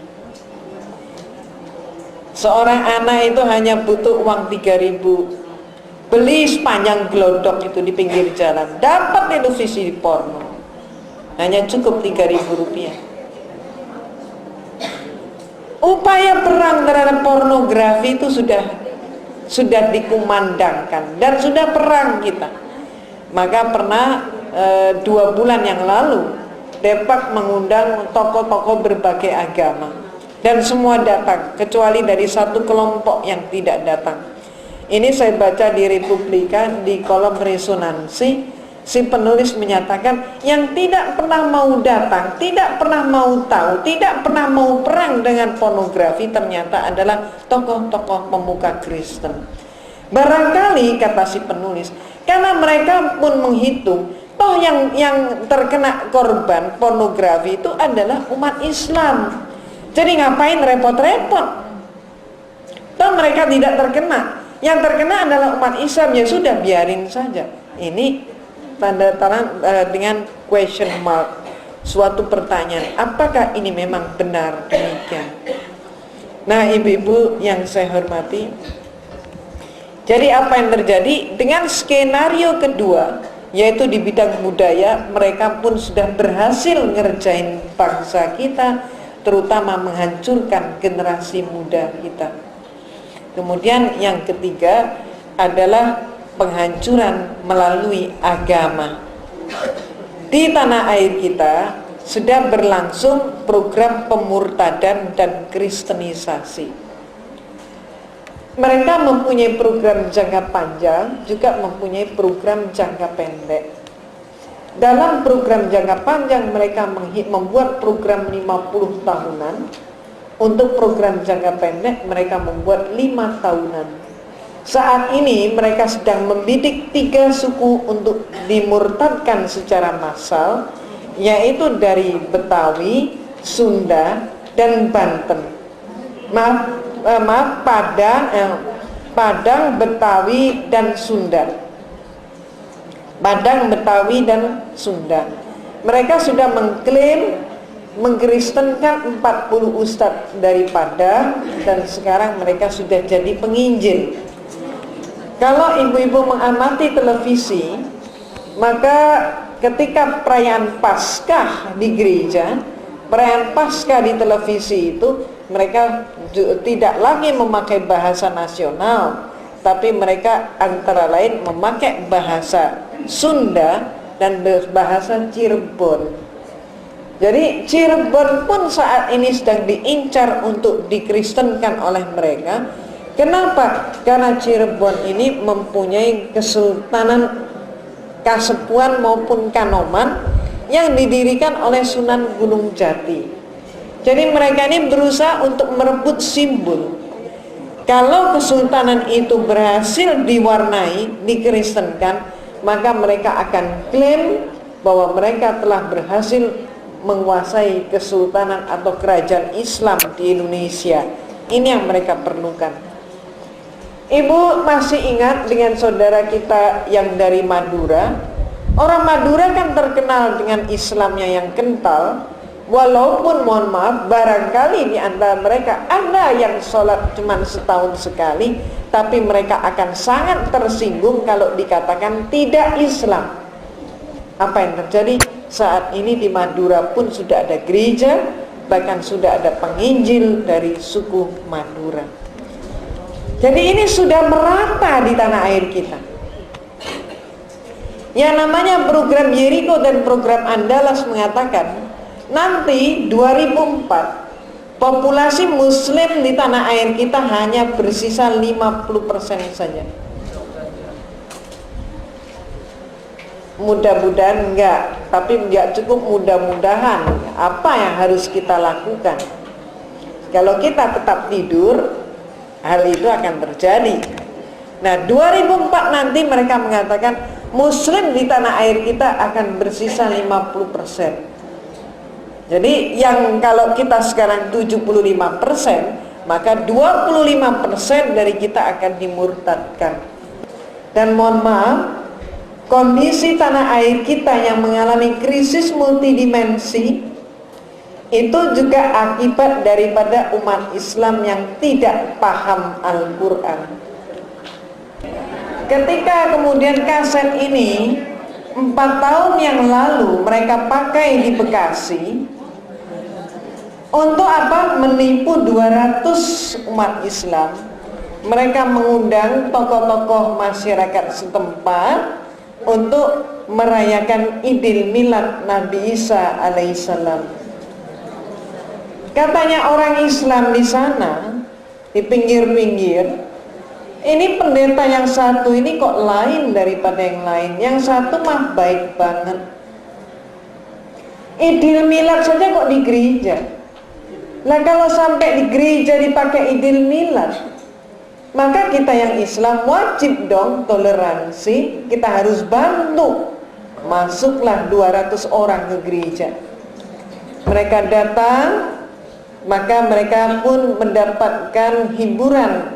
Seorang anak itu hanya butuh uang 3.000, beli sepanjang glodok itu di pinggir jalan, dapat itu visi porno, hanya cukup 3.000 rupiah. Upaya perang terhadap pornografi itu sudah dikumandangkan dan sudah perang kita. Maka pernah 2 bulan yang lalu Depak mengundang tokoh-tokoh berbagai agama dan semua datang kecuali dari satu kelompok yang tidak datang. Ini saya baca di Republika di kolom resonansi, si penulis menyatakan yang tidak pernah mau datang, tidak pernah mau tahu, tidak pernah mau perang dengan pornografi ternyata adalah tokoh-tokoh pemuka Kristen. Barangkali, kata si penulis, karena mereka pun menghitung toh yang terkena korban pornografi itu adalah umat Islam. Jadi ngapain repot-repot? Toh mereka tidak terkena. Yang terkena adalah umat Islam, ya sudah biarin saja. Ini tanda dengan question mark, suatu pertanyaan, apakah ini memang benar demikian? Nah, ibu-ibu yang saya hormati, jadi apa yang terjadi dengan skenario kedua, yaitu di bidang budaya, mereka pun sudah berhasil ngerjain bangsa kita, terutama menghancurkan generasi muda kita. Kemudian yang ketiga adalah penghancuran melalui agama. Di tanah air kita sudah berlangsung program pemurtadan dan kristenisasi. Mereka mempunyai program jangka panjang, juga mempunyai program jangka pendek. Dalam program jangka panjang mereka membuat program 50 tahunan. Untuk program jangka pendek mereka membuat 5 tahunan. Saat ini mereka sedang membidik 3 suku untuk dimurtadkan secara massal, yaitu dari Betawi, Sunda, dan Banten. Padang, Betawi, dan Sunda. Padang, Betawi, dan Sunda. Mereka sudah mengklaim mengkristenkan 40 ustadz dari Padang, dan sekarang mereka sudah jadi penginjil. Kalau ibu-ibu mengamati televisi, maka ketika perayaan Paskah di gereja, perayaan Paskah di televisi itu, mereka tidak lagi memakai bahasa nasional, tapi mereka antara lain memakai bahasa Sunda dan bahasa Cirebon. Jadi Cirebon pun saat ini sedang diincar untuk dikristenkan oleh mereka. Kenapa? Karena Cirebon ini mempunyai kesultanan, kasepuan maupun kanoman yang didirikan oleh Sunan Gunung Jati. Jadi mereka ini berusaha untuk merebut simbol. Kalau kesultanan itu berhasil diwarnai, dikristenkan, maka mereka akan klaim bahwa mereka telah berhasil menguasai kesultanan atau kerajaan Islam di Indonesia. Ini yang mereka perlukan. Ibu masih ingat dengan saudara kita yang dari Madura? Orang Madura kan terkenal dengan Islamnya yang kental. Walaupun mohon maaf, barangkali di antara mereka ada yang sholat cuma setahun sekali, tapi mereka akan sangat tersinggung kalau dikatakan tidak Islam. Apa yang terjadi? Saat ini di Madura pun sudah ada gereja, bahkan sudah ada penginjil dari suku Madura. Jadi ini sudah merata di tanah air kita. Yang namanya program Jericho dan program Andalas mengatakan nanti 2004 populasi muslim di tanah air kita hanya bersisa 50% saja. Mudah-mudahan enggak, tapi enggak cukup mudah-mudahan. Apa yang harus kita lakukan? Kalau kita tetap tidur, hal itu akan terjadi. Nah, 2004 nanti mereka mengatakan muslim di tanah air kita akan bersisa 50%. Jadi yang kalau kita sekarang 75%, maka 25% dari kita akan dimurtadkan. Dan mohon maaf, kondisi tanah air kita yang mengalami krisis multidimensi itu juga akibat daripada umat Islam yang tidak paham Al-Quran. Ketika kemudian kaset ini 4 tahun yang lalu mereka pakai di Bekasi, untuk apa? Menipu 200 umat Islam. Mereka mengundang tokoh-tokoh masyarakat setempat untuk merayakan Idul Milad Nabi Isa alaihissalam. Katanya orang Islam di sana, di pinggir-pinggir, Ini pendeta yang satu ini kok lain daripada yang lain. Yang satu mah baik banget. Idil milad saja kok di gereja. Nah kalau sampai di gereja dipakai idil milad, maka kita yang Islam wajib dong toleransi. Kita harus bantu. Masuklah 200 orang ke gereja. Mereka datang, maka mereka pun mendapatkan hiburan,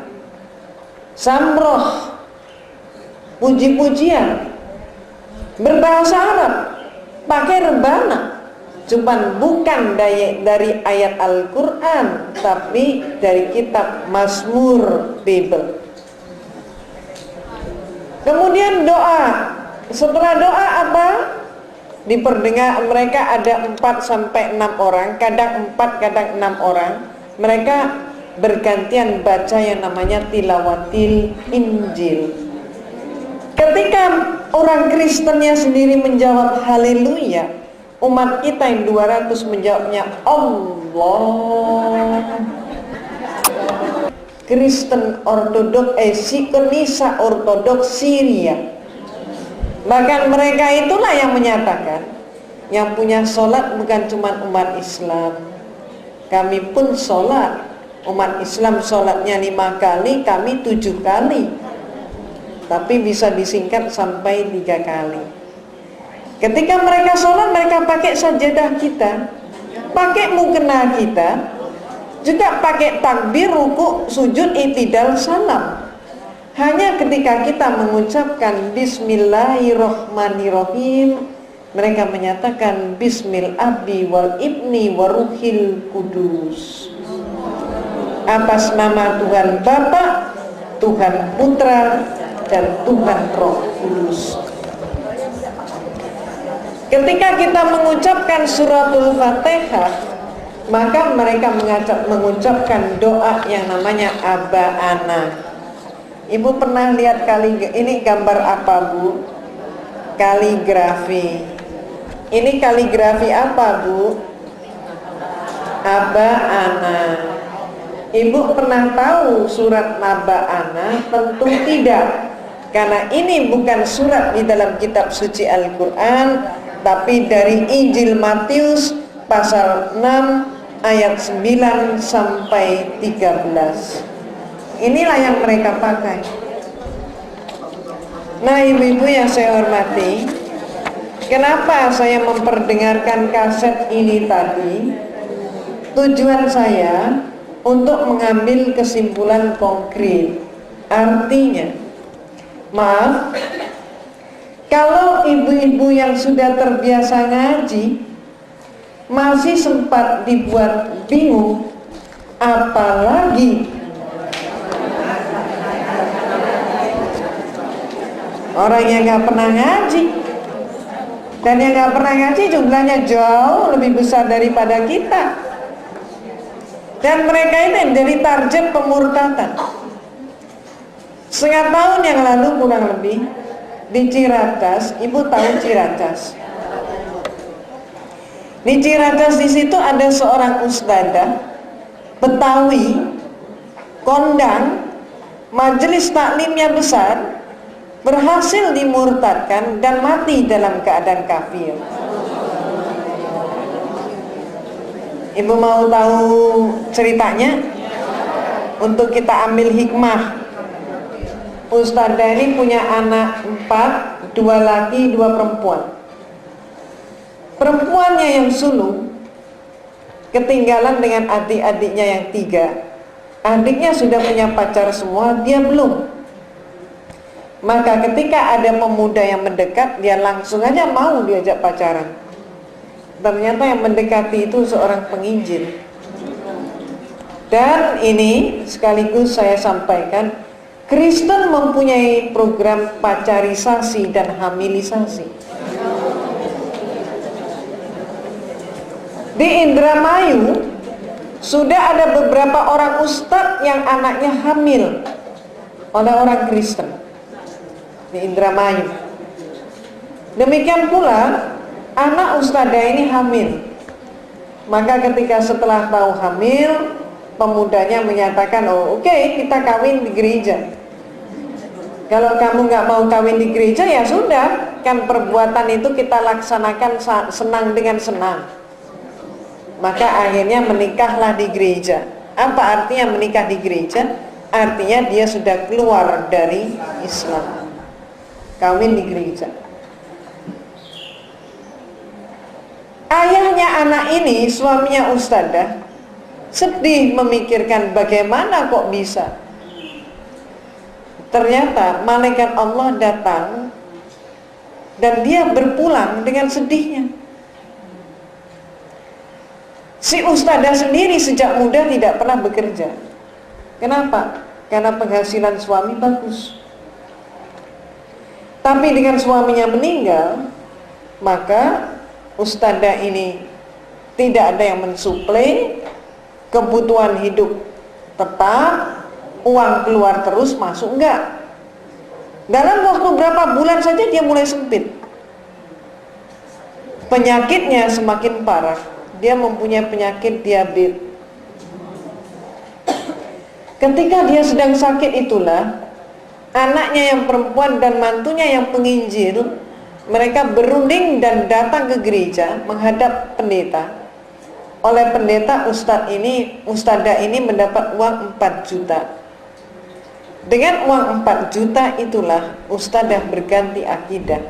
samroh, puji-pujian, berbahasa Arab, pakai rebana. Cuman bukan dari ayat Al-Quran, tapi dari kitab Mazmur Bible. Kemudian doa. Setelah doa apa? Diperdengar, mereka ada 4 sampai 6 orang, kadang 4, kadang 6 orang. Mereka bergantian baca yang namanya tilawatil Injil. Ketika orang Kristennya sendiri menjawab haleluya, umat kita yang 200 menjawabnya Allah. Kristen Ortodoks, Sikonisa Ortodoks Syria. Bahkan mereka itulah yang menyatakan, yang punya sholat bukan cuma umat Islam. Kami pun sholat. Umat Islam sholatnya 5 kali, kami 7 kali. Tapi bisa disingkat sampai 3 kali. Ketika mereka sholat, mereka pakai sajadah kita, pakai mukena kita, juga pakai takbir, ruku, sujud, i'tidal, salam. Hanya ketika kita mengucapkan Bismillahirrohmanirrohim, mereka menyatakan Bismil Abi wal Ibni waruhil Kudus. Atas nama Tuhan Bapa, Tuhan Putra, dan Tuhan Roh Kudus. Ketika kita mengucapkan suratul Fatihah, maka mereka mengucapkan doa yang namanya Aba Ana. Ibu pernah lihat ini gambar apa, Bu? Kaligrafi. Ini kaligrafi apa, Bu? Aba Ana. Ibu pernah tahu surat Aba Ana? Tentu tidak. Karena ini bukan surat di dalam kitab suci Al-Quran, tapi dari Injil Matius pasal 6 ayat 9 sampai 13. Inilah yang mereka pakai. Nah, ibu-ibu yang saya hormati, kenapa saya memperdengarkan kaset ini tadi? Tujuan saya untuk mengambil kesimpulan konkret. Artinya, maaf, kalau ibu-ibu yang sudah terbiasa ngaji masih sempat dibuat bingung, apalagi orang yang gak pernah ngaji. Dan yang gak pernah ngaji jumlahnya jauh lebih besar daripada kita. Dan mereka ini menjadi target pemurtatan. Setengah tahun yang lalu kurang lebih, di Ciracas, ibu tahu Ciracas? Di Ciracas di situ ada seorang ustadzah Betawi, kondang, majelis taklimnya besar, berhasil dimurtadkan dan mati dalam keadaan kafir. Ibu mau tahu ceritanya? Untuk kita ambil hikmah. Ustadzah ini punya anak 4, 2 laki, 2 perempuan. Perempuannya yang sulung ketinggalan dengan adik-adiknya yang 3. Adiknya sudah punya pacar semua, dia belum. Maka ketika ada pemuda yang mendekat, dia langsung aja mau diajak pacaran. Ternyata yang mendekati itu seorang penginjil. Dan ini sekaligus saya sampaikan, Kristen mempunyai program pacarisasi dan hamilisasi. Di Indramayu sudah ada beberapa orang ustadz yang anaknya hamil oleh orang Kristen di Indramayu. Demikian pula anak ustadzah ini hamil. Maka ketika setelah tahu hamil, pemudanya menyatakan, oh oke, kita kawin di gereja. Kalau kamu nggak mau kawin di gereja, ya sudah, kan perbuatan itu kita laksanakan senang dengan senang. Maka akhirnya menikahlah di gereja. Apa artinya menikah di gereja? Artinya dia sudah keluar dari Islam, kawin di gereja. Ayahnya anak ini, suaminya ustadzah, sedih memikirkan bagaimana kok bisa. Ternyata malaikat Allah datang dan dia berpulang dengan sedihnya. Si ustadzah sendiri sejak muda tidak pernah bekerja. Kenapa? Karena penghasilan suami bagus. Tapi dengan suaminya meninggal, maka ustadzah ini tidak ada yang mensuplai, kebutuhan hidup tetap, uang keluar terus, masuk enggak. Dalam waktu berapa bulan saja dia mulai sempit. Penyakitnya semakin parah. Dia mempunyai penyakit diabetes. Ketika dia sedang sakit itulah anaknya yang perempuan dan mantunya yang penginjil, mereka berunding dan datang ke gereja menghadap pendeta. Oleh pendeta, ustadzah ini mendapat uang 4 juta. Dengan uang 4 juta itulah ustadzah berganti akidah.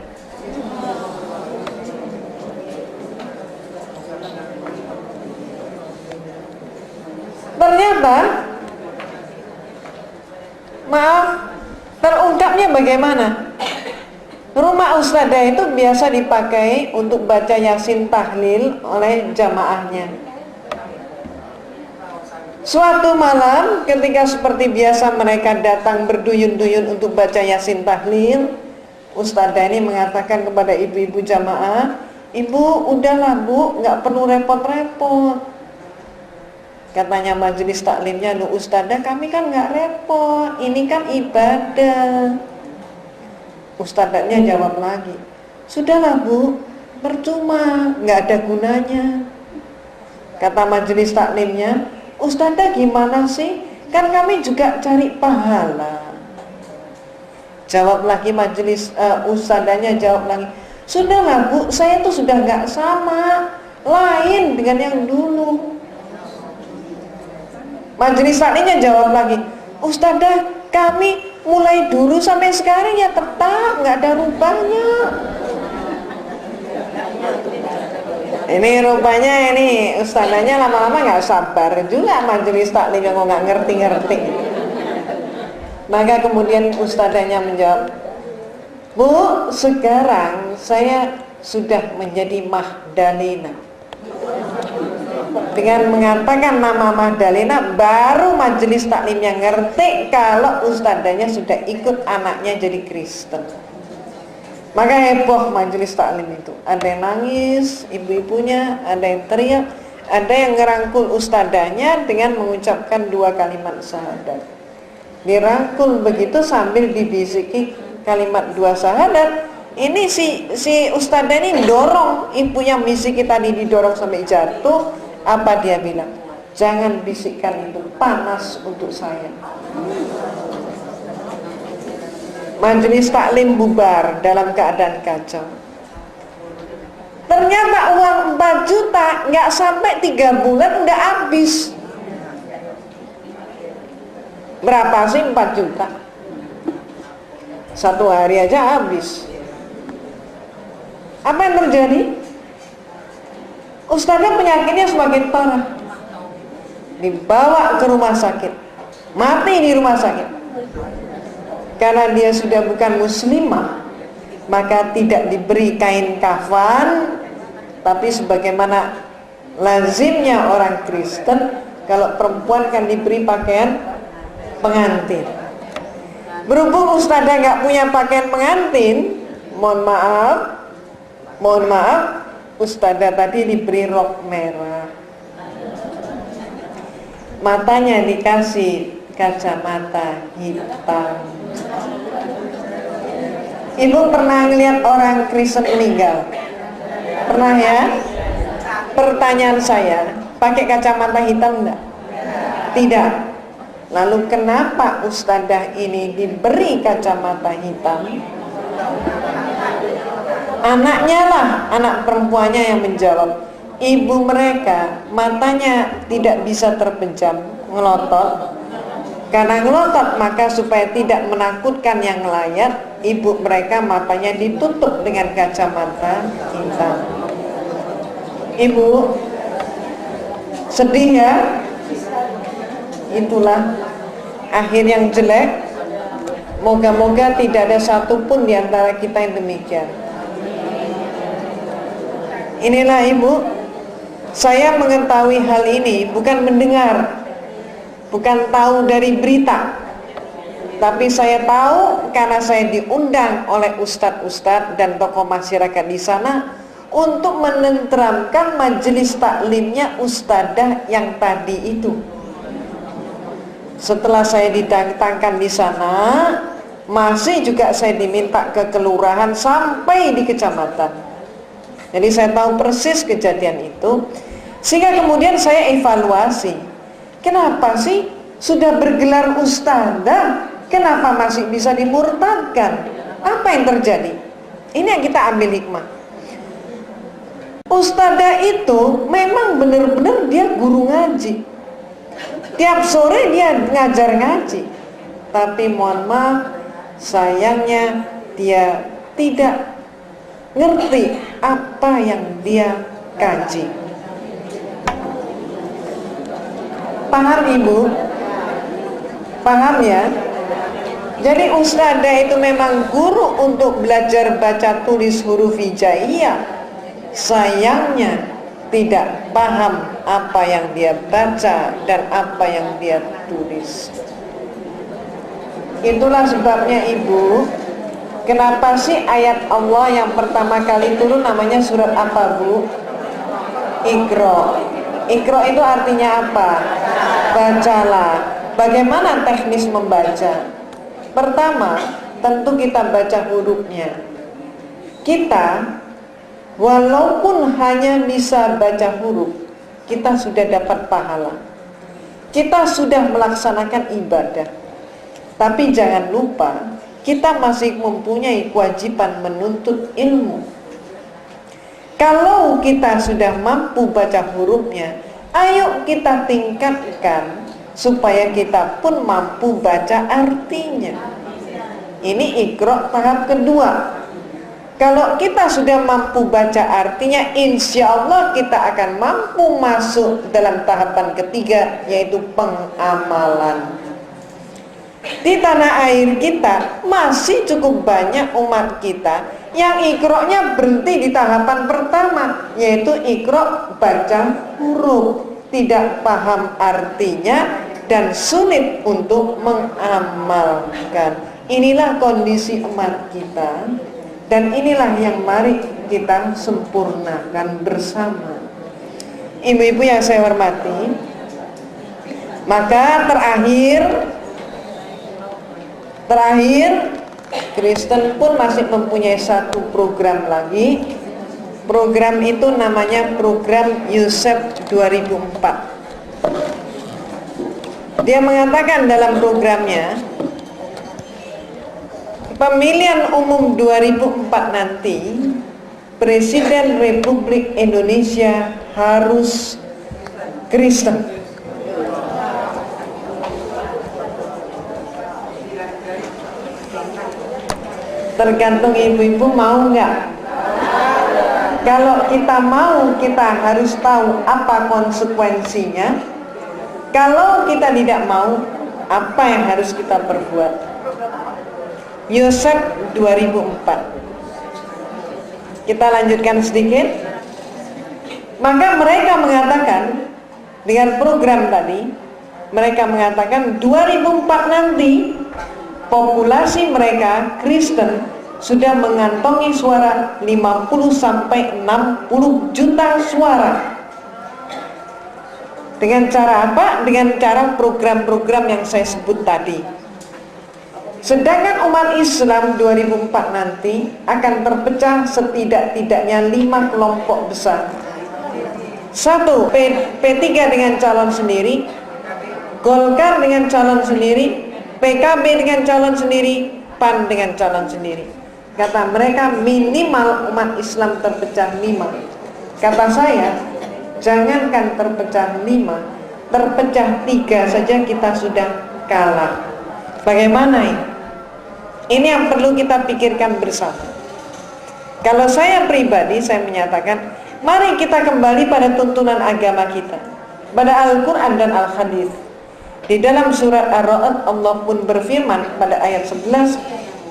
Ternyata, maaf, terungkapnya bagaimana? Rumah ustadzah itu biasa dipakai untuk baca Yasin tahlil oleh jamaahnya. Suatu malam ketika seperti biasa mereka datang berduyun-duyun untuk baca Yasin tahlil, ustadzah ini mengatakan kepada ibu-ibu jamaah, "Ibu, udahlah bu, nggak perlu repot-repot." Katanya majelis taklimnya, "Lu ustadzah, kami kan nggak repot, ini kan ibadah." Ustadzahnya jawab lagi, "Sudahlah bu, percuma, nggak ada gunanya." Kata majelis taklimnya, "Ustadzah gimana sih? Kan kami juga cari pahala." Jawab lagi majelis, ustadzahnya jawab lagi, "Sudahlah bu, saya tuh sudah nggak sama, lain dengan yang dulu." Majelis taklimnya jawab lagi, "Ustadzah, kami mulai dulu sampai sekarang ya tetap nggak ada rubahnya." Ini rupanya ini ustadzanya lama-lama nggak sabar juga majelis taklim yang nggak ngerti-ngerti. Maka kemudian ustadzanya menjawab, "Bu, sekarang saya sudah menjadi Mahdalena." Dengan mengatakan nama Mahdalena, baru majelis taklim yang ngerti kalau ustadzanya sudah ikut anaknya jadi Kristen. Maka heboh majelis taklim itu. Ada yang nangis, ibu-ibunya, ada yang teriak, ada yang ngerangkul ustadzanya dengan mengucapkan 2 kalimat syahadat. Dirangkul begitu sambil dibisiki kalimat 2 syahadat. Ini si ustadzah ini dorong ibunya, bisiki tadi didorong sampai jatuh. Apa dia bilang? "Jangan bisikkan itu, panas untuk saya." Majelis taklim bubar dalam keadaan kacau. Ternyata uang 4 juta nggak sampai 3 bulan udah habis. Berapa sih 4 juta? 1 hari aja habis. Apa yang terjadi? Ustadznya penyakitnya semakin parah, dibawa ke rumah sakit, mati di rumah sakit. Karena dia sudah bukan muslimah, maka tidak diberi kain kafan, tapi sebagaimana lazimnya orang Kristen, kalau perempuan kan diberi pakaian pengantin. Berhubung ustadzah nggak punya pakaian pengantin, mohon maaf, ustadzah tadi diberi rok merah, matanya dikasih kacamata hitam. Ibu pernah ngeliat orang Kristen meninggal? Pernah ya? Pertanyaan saya, pakai kacamata hitam enggak? Tidak. Lalu kenapa ustadzah ini diberi kacamata hitam? Anaknya lah, anak perempuannya yang menjawab. Ibu mereka matanya tidak bisa terpejam, ngelotot. Karena ngelotot maka supaya tidak menakutkan yang layak, ibu mereka matanya ditutup dengan kacamata hitam. Ibu sedih ya? Itulah akhir yang jelek. Moga-moga tidak ada satupun di antara kita yang demikian. Inilah ibu, saya mengetahui hal ini bukan mendengar, bukan tahu dari berita, tapi saya tahu karena saya diundang oleh ustadz-ustadz dan tokoh masyarakat di sana untuk menenteramkan majelis taklimnya ustadzah yang tadi itu. Setelah saya didatangkan di sana, masih juga saya diminta ke kelurahan sampai di kecamatan. Jadi saya tahu persis kejadian itu. Sehingga kemudian saya evaluasi, kenapa sih sudah bergelar ustadzah, kenapa masih bisa dimurtadkan? Apa yang terjadi? Ini yang kita ambil hikmah. Ustadzah itu memang benar-benar dia guru ngaji. Tiap sore dia ngajar ngaji. Tapi mohon maaf, sayangnya dia tidak ngerti apa yang dia kaji. Paham ibu? Paham ya? Jadi ustadzah itu memang guru untuk belajar baca tulis huruf hijaiyah. Sayangnya tidak paham apa yang dia baca dan apa yang dia tulis. Itulah sebabnya ibu, kenapa sih ayat Allah yang pertama kali turun namanya surat apa bu? Iqra. Iqra itu artinya apa? Bacalah. Bagaimana teknis membaca? Pertama, tentu kita baca hurufnya. Kita walaupun hanya bisa baca huruf, kita sudah dapat pahala. Kita sudah melaksanakan ibadah. Tapi jangan lupa, kita masih mempunyai kewajiban menuntut ilmu. Kalau kita sudah mampu baca hurufnya, ayo kita tingkatkan supaya kita pun mampu baca artinya. Ini Iqra tahap kedua. Kalau kita sudah mampu baca artinya, insya Allah kita akan mampu masuk dalam tahapan ketiga, yaitu pengamalan. Di tanah air kita masih cukup banyak umat kita yang Iqra-nya berhenti di tahapan pertama, yaitu Iqra baca huruf, tidak paham artinya dan sulit untuk mengamalkan. Inilah kondisi umat kita. Dan inilah yang mari kita sempurnakan bersama. Ibu-ibu yang saya hormati, maka terakhir Kristen pun masih mempunyai satu program lagi. Program itu namanya program Yusuf 2004. Dia mengatakan dalam programnya, pemilihan umum 2004 nanti, Presiden Republik Indonesia harus Kristen. Tergantung ibu-ibu mau nggak? Kalau kita mau, kita harus tahu apa konsekuensinya. Kalau kita tidak mau, apa yang harus kita perbuat? Yusuf 2004. Kita lanjutkan sedikit. Maka mereka mengatakan, dengan program tadi, mereka mengatakan 2004 nanti populasi mereka Kristen sudah mengantongi suara 50 sampai 60 juta suara. Dengan cara apa? Dengan cara program-program yang saya sebut tadi. Sedangkan umat Islam 2004 nanti akan terpecah setidak-tidaknya 5 kelompok besar. 1. P3 dengan calon sendiri. Golkar dengan calon sendiri, PKB dengan calon sendiri, PAN dengan calon sendiri. Kata mereka minimal umat Islam terpecah 5. Kata saya, jangankan terpecah 5, terpecah 3 saja kita sudah kalah. Bagaimana ini? Ini yang perlu kita pikirkan bersama. Kalau saya pribadi, saya menyatakan, mari kita kembali pada tuntunan agama kita, pada Al-Quran dan Al-Hadis. Di dalam surat Ar-Ra'd, Allah pun berfirman pada ayat 11,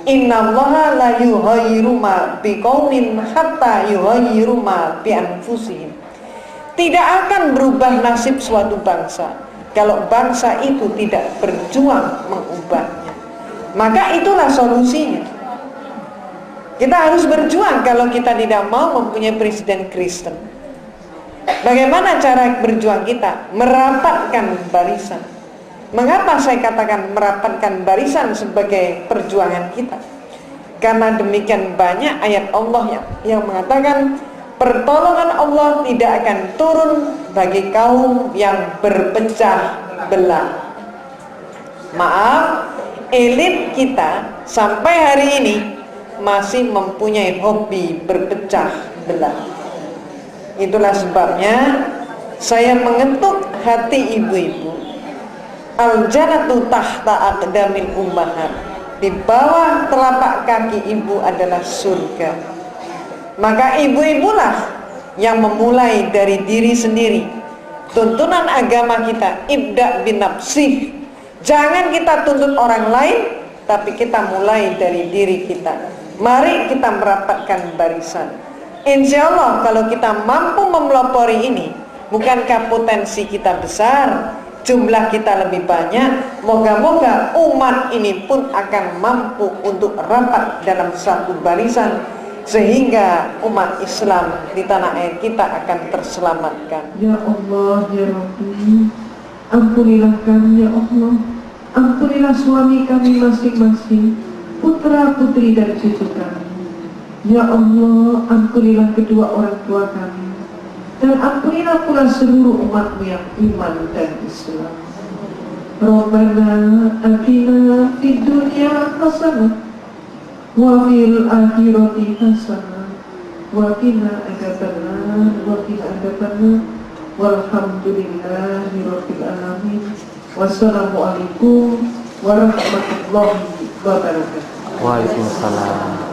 Innallaha la yughayyiru ma biqaumin hatta yughayyiru ma bi anfusihim. Tidak akan berubah nasib suatu bangsa kalau bangsa itu tidak berjuang mengubahnya. Maka itulah solusinya. Kita harus berjuang kalau kita tidak mau mempunyai presiden Kristen. Bagaimana cara berjuang kita? Merapatkan barisan. Mengapa saya katakan merapatkan barisan sebagai perjuangan kita? Karena demikian banyak ayat Allah yang mengatakan pertolongan Allah tidak akan turun bagi kaum yang berpecah belah. Maaf, elit kita sampai hari ini masih mempunyai hobi berpecah belah. Itulah sebabnya saya mengetuk hati ibu-ibu. Al-jannatu tahta aqdamil ummahat. Di bawah telapak kaki ibu adalah surga. Maka ibu-ibulah yang memulai dari diri sendiri. Tuntunan agama kita, ibda bin nafsih. Jangan kita tuntut orang lain, tapi kita mulai dari diri kita. Mari kita merapatkan barisan. Insya Allah kalau kita mampu memelopori ini, bukankah potensi kita besar, jumlah kita lebih banyak, moga-moga umat ini pun akan mampu untuk rapat dalam satu barisan, sehingga umat Islam di tanah air kita akan terselamatkan. Ya Allah, ya Rabbi, ampunilah kami ya Allah, ampunilah suami kami masing-masing, putra putri dan cucu kami. Ya Allah, ampunilah kedua orang tua kami, dan ampunilah pula seluruh umatmu yang iman dan Islam. Rabbana atina fid dunya hasanah wa fil akhirati hasanah wa qina adzabannar wa qina adzabannar walhamdulillahi rabbil alamin. Wassalamualaikum warahmatullahi wabarakatuh. Waalaikumsalam.